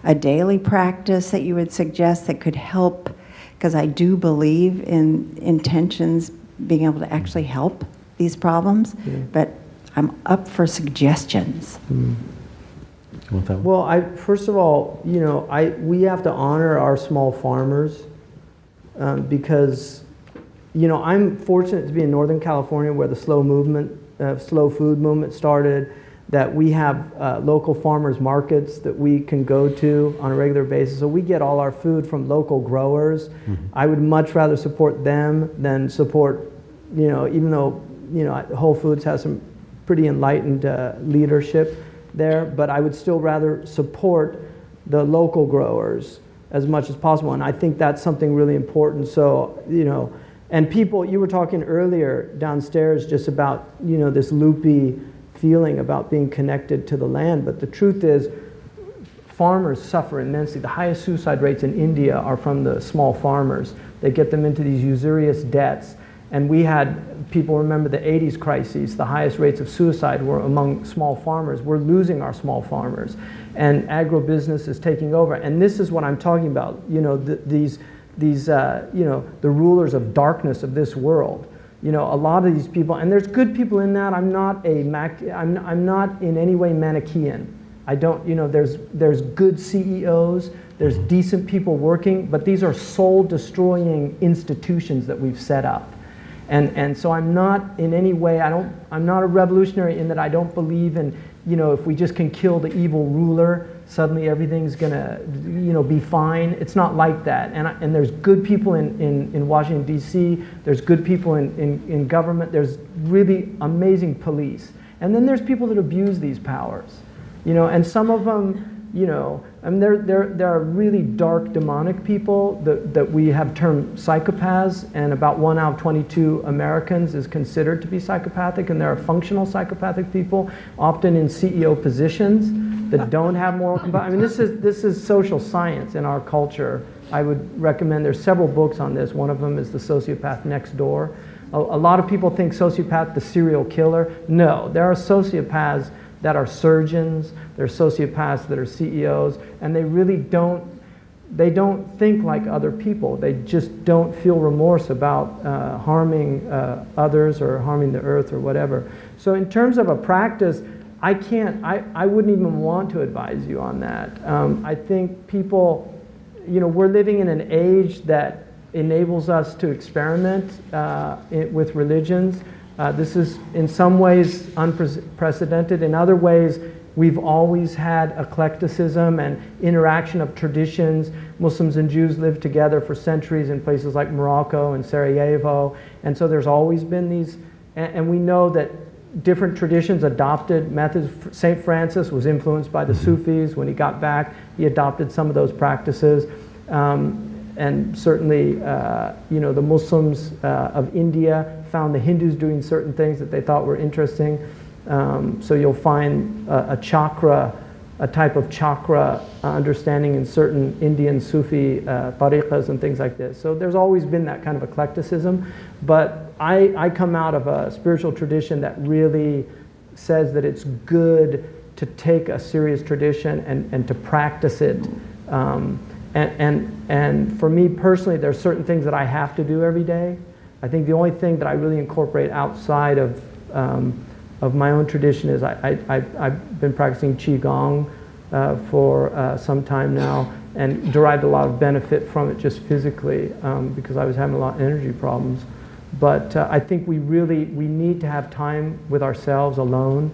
a daily practice that you would suggest that could help, because I do believe in intentions being able to actually help these problems, but I'm up for suggestions. Well, first of all, you know, we have to honor our small farmers because, you know, I'm fortunate to be in Northern California where the slow food movement started, that we have local farmers markets that we can go to on a regular basis. So we get all our food from local growers. I would much rather support them than support, you know, even though, you know, Whole Foods has some pretty enlightened leadership there, but I would still rather support the local growers as much as possible. And I think that's something really important. So, you know, and people, you were talking earlier downstairs just about, you know, this loopy feeling about being connected to the land. But the truth is, farmers suffer immensely. The highest suicide rates in India are from the small farmers. They get them into these usurious debts. And we had, people remember the 80s crises, the highest rates of suicide were among small farmers. We're losing our small farmers. And agribusiness is taking over. And this is what I'm talking about, you know, these you know, the rulers of darkness of this world. You know, a lot of these people, and there's good people in that. I'm not in any way Manichaean. I don't, you know, there's good CEOs, there's decent people working, but these are soul-destroying institutions that we've set up. And so I'm not in any way, I'm not a revolutionary in that I don't believe in, you know, if we just can kill the evil ruler, suddenly everything's gonna, you know, be fine. It's not like that. And there's good people in Washington, D.C., there's good people in government, there's really amazing police. And then there's people that abuse these powers, you know, and some of them, you know, I mean, there are really dark demonic people that we have termed psychopaths, and about 1 out of 22 Americans is considered to be psychopathic, and there are functional psychopathic people, often in CEO positions, that don't have moral compassion. I mean, this is social science in our culture. I would recommend, there's several books on this. One of them is The Sociopath Next Door. A lot of people think sociopath, the serial killer. No, there are sociopaths that are surgeons, there are sociopaths that are CEOs, and they really don't think like other people. They just don't feel remorse about harming others or harming the earth or whatever. So in terms of a practice, I wouldn't even want to advise you on that. I think people, you know, we're living in an age that enables us to experiment with religions. This is in some ways unprecedented. In other ways, we've always had eclecticism and interaction of traditions. Muslims and Jews lived together for centuries in places like Morocco and Sarajevo. And so there's always been these, and we know that different traditions adopted methods. St. Francis was influenced by the Sufis. When he got back, he adopted some of those practices. And certainly, you know, the Muslims of India found the Hindus doing certain things that they thought were interesting. So you'll find a type of chakra understanding in certain Indian Sufi tariqas and things like this. So there's always been that kind of eclecticism. But I come out of a spiritual tradition that really says that it's good to take a serious tradition and to practice it. And for me personally, there's certain things that I have to do every day. I think the only thing that I really incorporate outside of my own tradition is I've been practicing Qigong for some time now and derived a lot of benefit from it just physically because I was having a lot of energy problems. But I think we need to have time with ourselves alone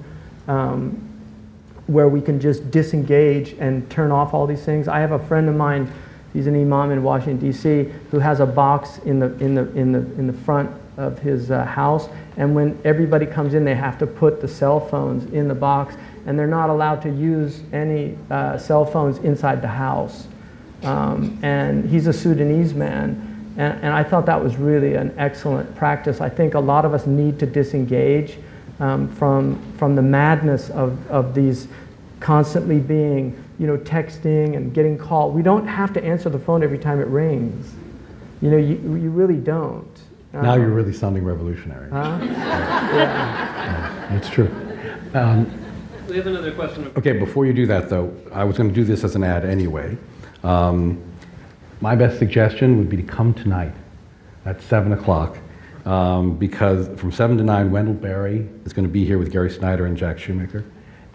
where we can just disengage and turn off all these things. I have a friend of mine, he's an imam in Washington, D.C., who has a box in the front of his house, and when everybody comes in, they have to put the cell phones in the box, and they're not allowed to use any cell phones inside the house. And he's a Sudanese man, and I thought that was really an excellent practice. I think a lot of us need to disengage from the madness of these constantly being, texting and getting called. We don't have to answer the phone every time it rings. You really don't. Now you're really sounding revolutionary. Yeah. It's true. We have another question. Okay, before you do that though, I was going to do this as an ad anyway. My best suggestion would be to come tonight at 7 o'clock because from 7 to 9, Wendell Berry is going to be here with Gary Snyder and Jack Shoemaker.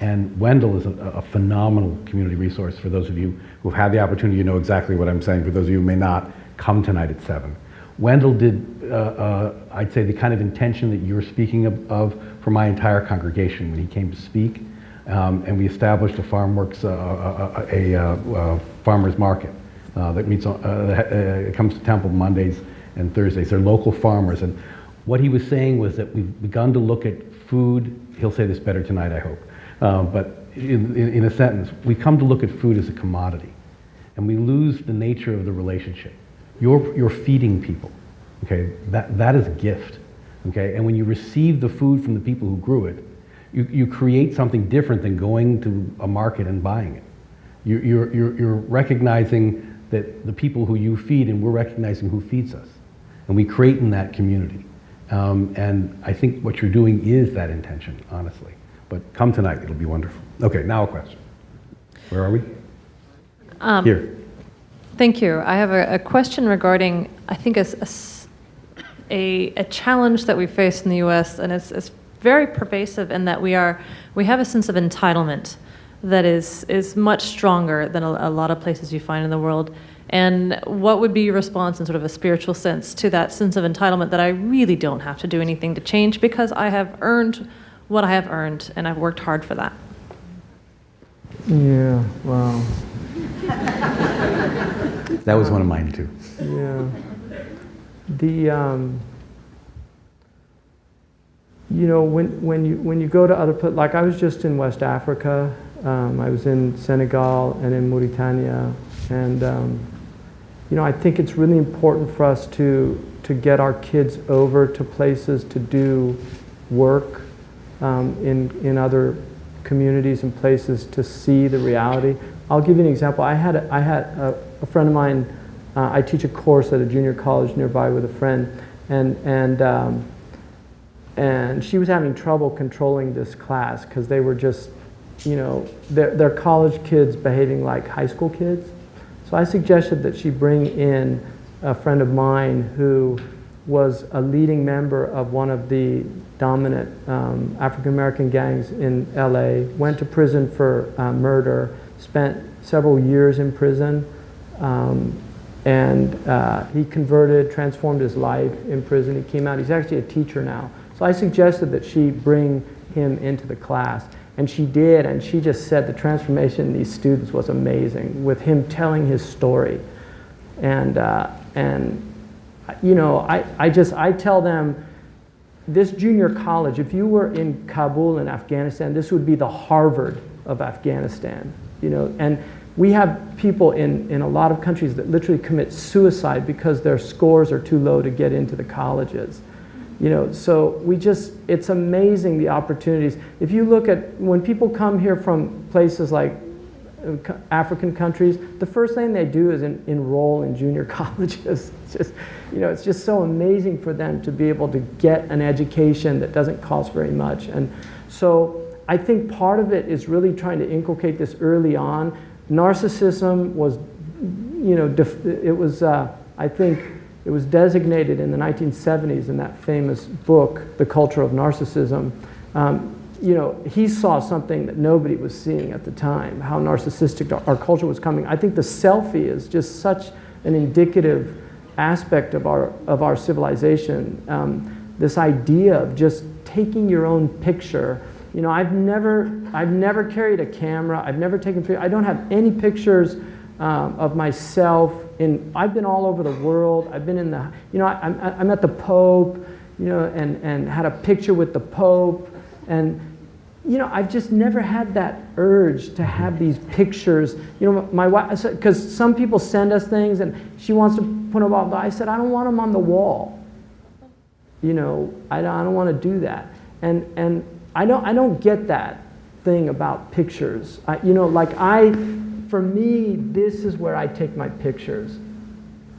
And Wendell is a phenomenal community resource for those of you who've had the opportunity. You know exactly what I'm saying. For those of you who may not, come tonight at 7. Wendell did, I'd say, the kind of intention that you're speaking of for my entire congregation when he came to speak. And we established a FarmWorks, a farmer's market that meets, it comes to Temple Mondays and Thursdays. They're local farmers. And what he was saying was that we've begun to look at food. He'll say this better tonight, I hope. But in a sentence, we come to look at food as a commodity. And we lose the nature of the relationship. You're feeding people, okay? That is a gift, okay? And when you receive the food from the people who grew it, you create something different than going to a market and buying it. You're recognizing that the people who you feed, and we're recognizing who feeds us. And we create in that community. And I think what you're doing is that intention, honestly. But come tonight, it'll be wonderful. Okay, now a question. Where are we? Here. Thank you. I have a question regarding, I think, a challenge that we face in the U.S., and it's very pervasive in that we have a sense of entitlement that is much stronger than a lot of places you find in the world. And what would be your response in sort of a spiritual sense to that sense of entitlement that I really don't have to do anything to change because I have earned what I have earned and I've worked hard for that? Yeah, wow. That was one of mine too. Yeah. When you go to other places, like I was just in West Africa, I was in Senegal and in Mauritania, and I think it's really important for us to get our kids over to places to do work in other communities and places to see the reality. I'll give you an example. I had a friend of mine. I teach a course at a junior college nearby with a friend, and she was having trouble controlling this class because they were just, they're college kids behaving like high school kids. So I suggested that she bring in a friend of mine who was a leading member of one of the dominant African American gangs in LA, went to prison for murder, spent several years in prison, and he converted, transformed his life in prison. He came out, he's actually a teacher now. So I suggested that she bring him into the class, and she did, and she just said the transformation in these students was amazing with him telling his story. And I tell them, this junior college, if you were in Kabul in Afghanistan, this would be the Harvard of Afghanistan, and we have people in a lot of countries that literally commit suicide because their scores are too low to get into the colleges. So it's amazing the opportunities. If you look at, when people come here from places like African countries, the first thing they do is enroll in junior colleges. It's just so amazing for them to be able to get an education that doesn't cost very much. And so I think part of it is really trying to inculcate this early on. Narcissism was, I think it was designated in the 1970s in that famous book, The Culture of Narcissism. He saw something that nobody was seeing at the time, how narcissistic our culture was coming. I think the selfie is just such an indicative aspect of our civilization. This idea of just taking your own picture. I've never carried a camera. I've never taken pictures. I don't have any pictures of myself. I've been all over the world. I've been in the, I met the Pope, and had a picture with the Pope. And, I've just never had that urge to have these pictures. My wife, because some people send us things and she wants to put them up. I said, I don't want them on the wall. I don't want to do that. And I don't get that thing about pictures. For me, this is where I take my pictures.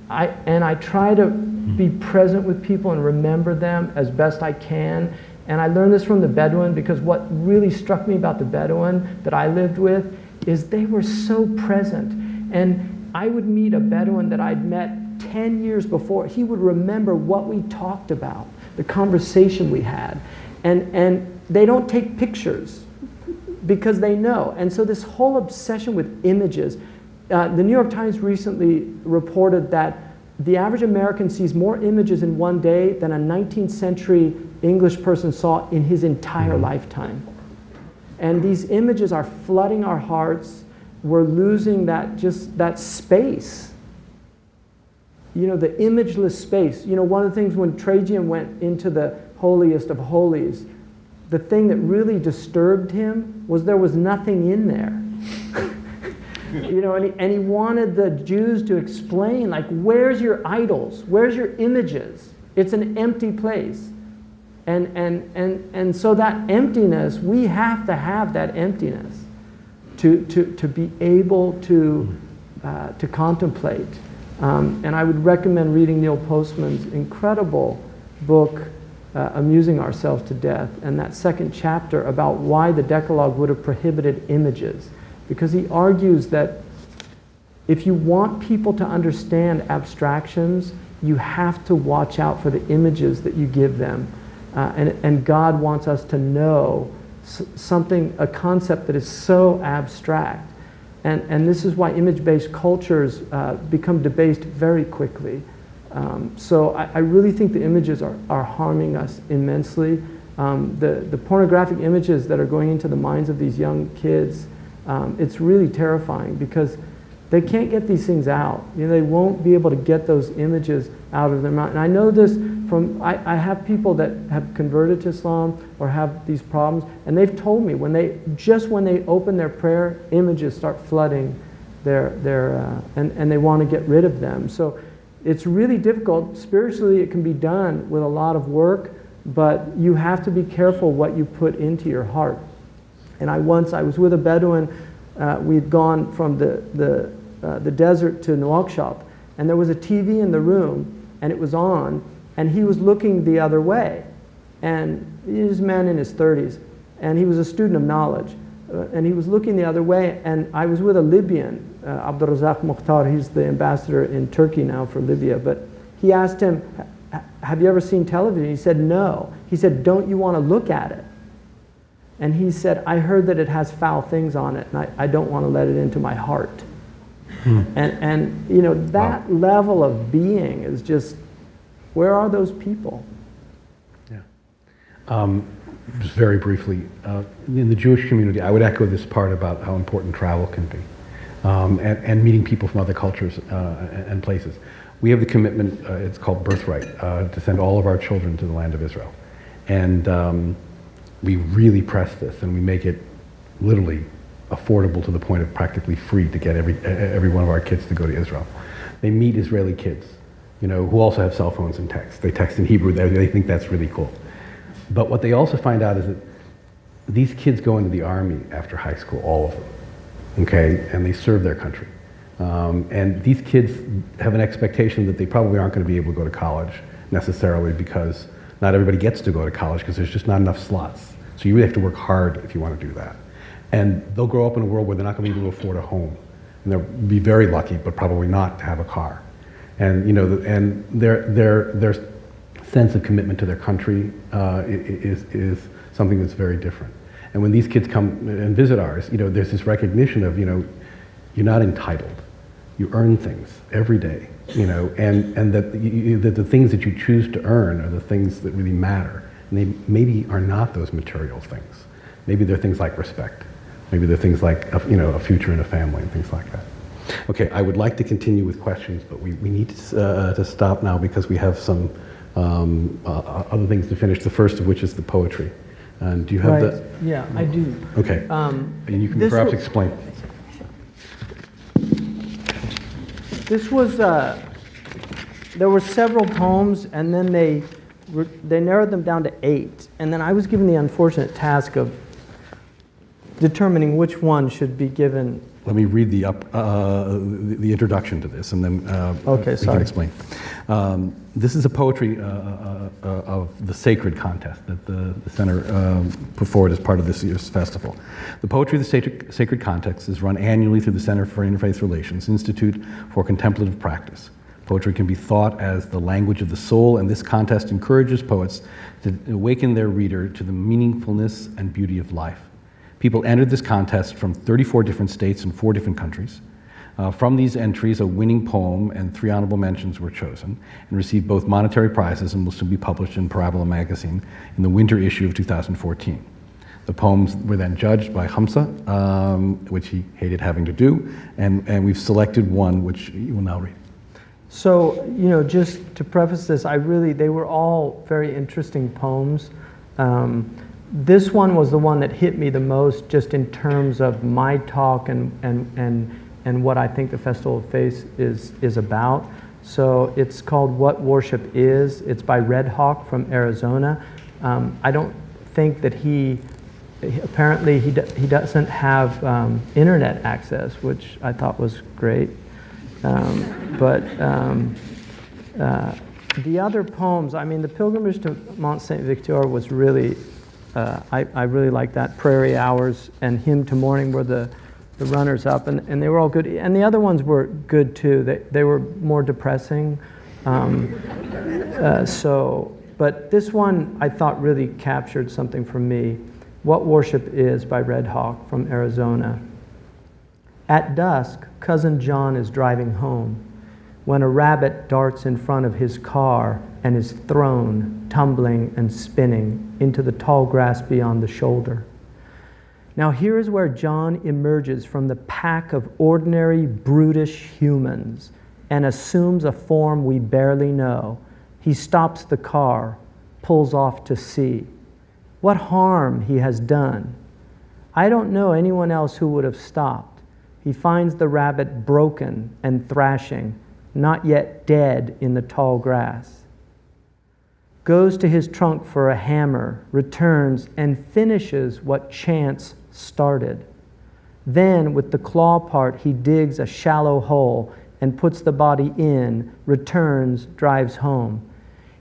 I try to be present with people and remember them as best I can. And I learned this from the Bedouin, because what really struck me about the Bedouin that I lived with is they were so present. And I would meet a Bedouin that I'd met 10 years before. He would remember what we talked about, the conversation we had. And they don't take pictures because they know. And so this whole obsession with images, the New York Times recently reported that the average American sees more images in one day than a 19th century English person saw in his entire lifetime. And these images are flooding our hearts. We're losing that space. The imageless space. One of the things when Trajan went into the holiest of holies, the thing that really disturbed him was there was nothing in there. And he wanted the Jews to explain, where's your idols? Where's your images? It's an empty place. And so that emptiness, we have to have that emptiness to be able to contemplate. And I would recommend reading Neil Postman's incredible book, Amusing Ourselves to Death, and that second chapter about why the Decalogue would have prohibited images. Because he argues that if you want people to understand abstractions, you have to watch out for the images that you give them. And God wants us to know something, a concept that is so abstract. And this is why image-based cultures become debased very quickly. So I really think the images are harming us immensely. The pornographic images that are going into the minds of these young kids, it's really terrifying because they can't get these things out. They won't be able to get those images out of their mind. And I know this from, I have people that have converted to Islam or have these problems, and they've told me when they open their prayer, images start flooding and they want to get rid of them. So it's really difficult. Spiritually, it can be done with a lot of work, but you have to be careful what you put into your heart. And I was with a Bedouin. We'd gone from the desert to Nouakchott, and there was a TV in the room, and it was on, and he was looking the other way. And he was a man in his 30s, and he was a student of knowledge. And he was looking the other way, and I was with a Libyan, Abdurrazak Mukhtar. He's the ambassador in Turkey now for Libya. But he asked him, have you ever seen television? He said, no. He said, don't you want to look at it? And he said, I heard that it has foul things on it, and I don't want to let it into my heart. And that level of being is just, where are those people? Yeah. Just very briefly, in the Jewish community, I would echo this part about how important travel can be, and meeting people from other cultures and places. We have the commitment, it's called Birthright, to send all of our children to the land of Israel. And we really press this, and we make it literally affordable to the point of practically free to get every one of our kids to go to Israel. They meet Israeli kids, who also have cell phones and text. They text in Hebrew. They think that's really cool. But what they also find out is that these kids go into the army after high school, all of them, okay, and they serve their country. And these kids have an expectation that they probably aren't going to be able to go to college necessarily, because not everybody gets to go to college because there's just not enough slots. So you really have to work hard if you want to do that. And they'll grow up in a world where they're not going to be able to afford a home. And they'll be very lucky, but probably not to have a car. And and their sense of commitment to their country is something that's very different. And when these kids come and visit ours, there's this recognition of, you're not entitled. You earn things every day, and that the things that you choose to earn are the things that really matter. And they maybe are not those material things. Maybe they're things like respect. Maybe they're things like, a future and a family and things like that. Okay, I would like to continue with questions, but we need to stop now because we have some other things to finish, the first of which is the poetry. And do you have that? Yeah, I do. Okay, and you can perhaps explain. This was, there were several poems, and then they narrowed them down to 8. And then I was given the unfortunate task of determining which one should be given. Let me read the introduction to this, and then Okay, we sorry. can explain. This is a poetry of the sacred contest that the center put forward as part of this year's festival. The Poetry of the Sacred Contest is run annually through the Center for Interfaith Relations Institute for Contemplative Practice. Poetry can be thought as the language of the soul, and this contest encourages poets to awaken their reader to the meaningfulness and beauty of life. People entered this contest from 34 different states and 4 different countries. From these entries, a winning poem and 3 honorable mentions were chosen and received both monetary prizes and will soon be published in Parabola magazine in the winter issue of 2014. The poems were then judged by Hamza, which he hated having to do, and we've selected one which you will now read. So, just to preface this, they were all very interesting poems. This one was the one that hit me the most, just in terms of my talk and what I think the Festival of Faith is about. So it's called What Worship Is. It's by Red Hawk from Arizona. I don't think that apparently he doesn't have internet access, which I thought was great. But the other poems, the Pilgrimage to Mont Saint Victor was really, I really liked that. Prairie Hours and Hymn to Morning were the runners up, and they were all good. And the other ones were good too. They were more depressing. But this one I thought really captured something for me. What Worship Is by Red Hawk from Arizona. At dusk, Cousin John is driving home when a rabbit darts in front of his car and is thrown, tumbling and spinning, into the tall grass beyond the shoulder. Now here is where John emerges from the pack of ordinary, brutish humans and assumes a form we barely know. He stops the car, pulls off to see. What harm he has done. I don't know anyone else who would have stopped. He finds the rabbit broken and thrashing, not yet dead in the tall grass. Goes to his trunk for a hammer, returns, and finishes what chance started. Then, with the claw part, he digs a shallow hole and puts the body in, returns, drives home.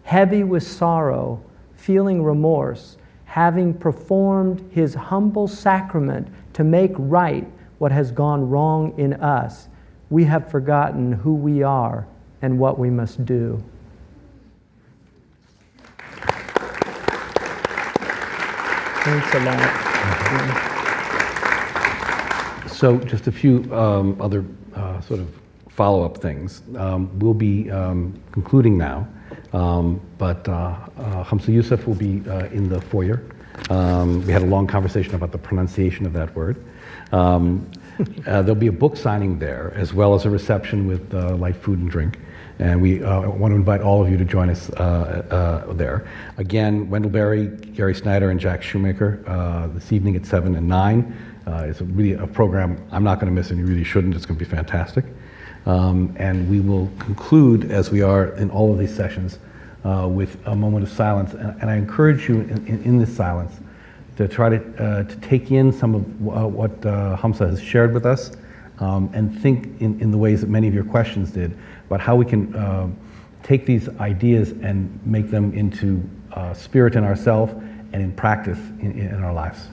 Heavy with sorrow, feeling remorse, having performed his humble sacrament to make right what has gone wrong in us, we have forgotten who we are and what we must do. Thanks a lot. So just a few other sort of follow-up things. We'll be concluding now, but Hamza Yusuf will be in the foyer. We had a long conversation about the pronunciation of that word. There'll be a book signing there, as well as a reception with light food and drink. And we want to invite all of you to join us there. Again, Wendell Berry, Gary Snyder, and Jack Shoemaker this evening at 7 and 9. It's really a program I'm not going to miss, and you really shouldn't. It's going to be fantastic. And we will conclude, as we are in all of these sessions, with a moment of silence. And I encourage you in this silence to try to take in some of what Hamza has shared with us, and think in the ways that many of your questions did about how we can take these ideas and make them into spirit in ourselves and in practice in our lives.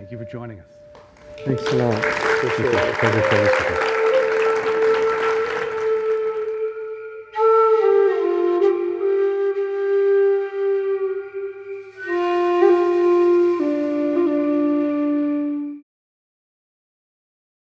Thank you for joining us. Thanks a lot. Appreciate it. Pleasure to listen to you.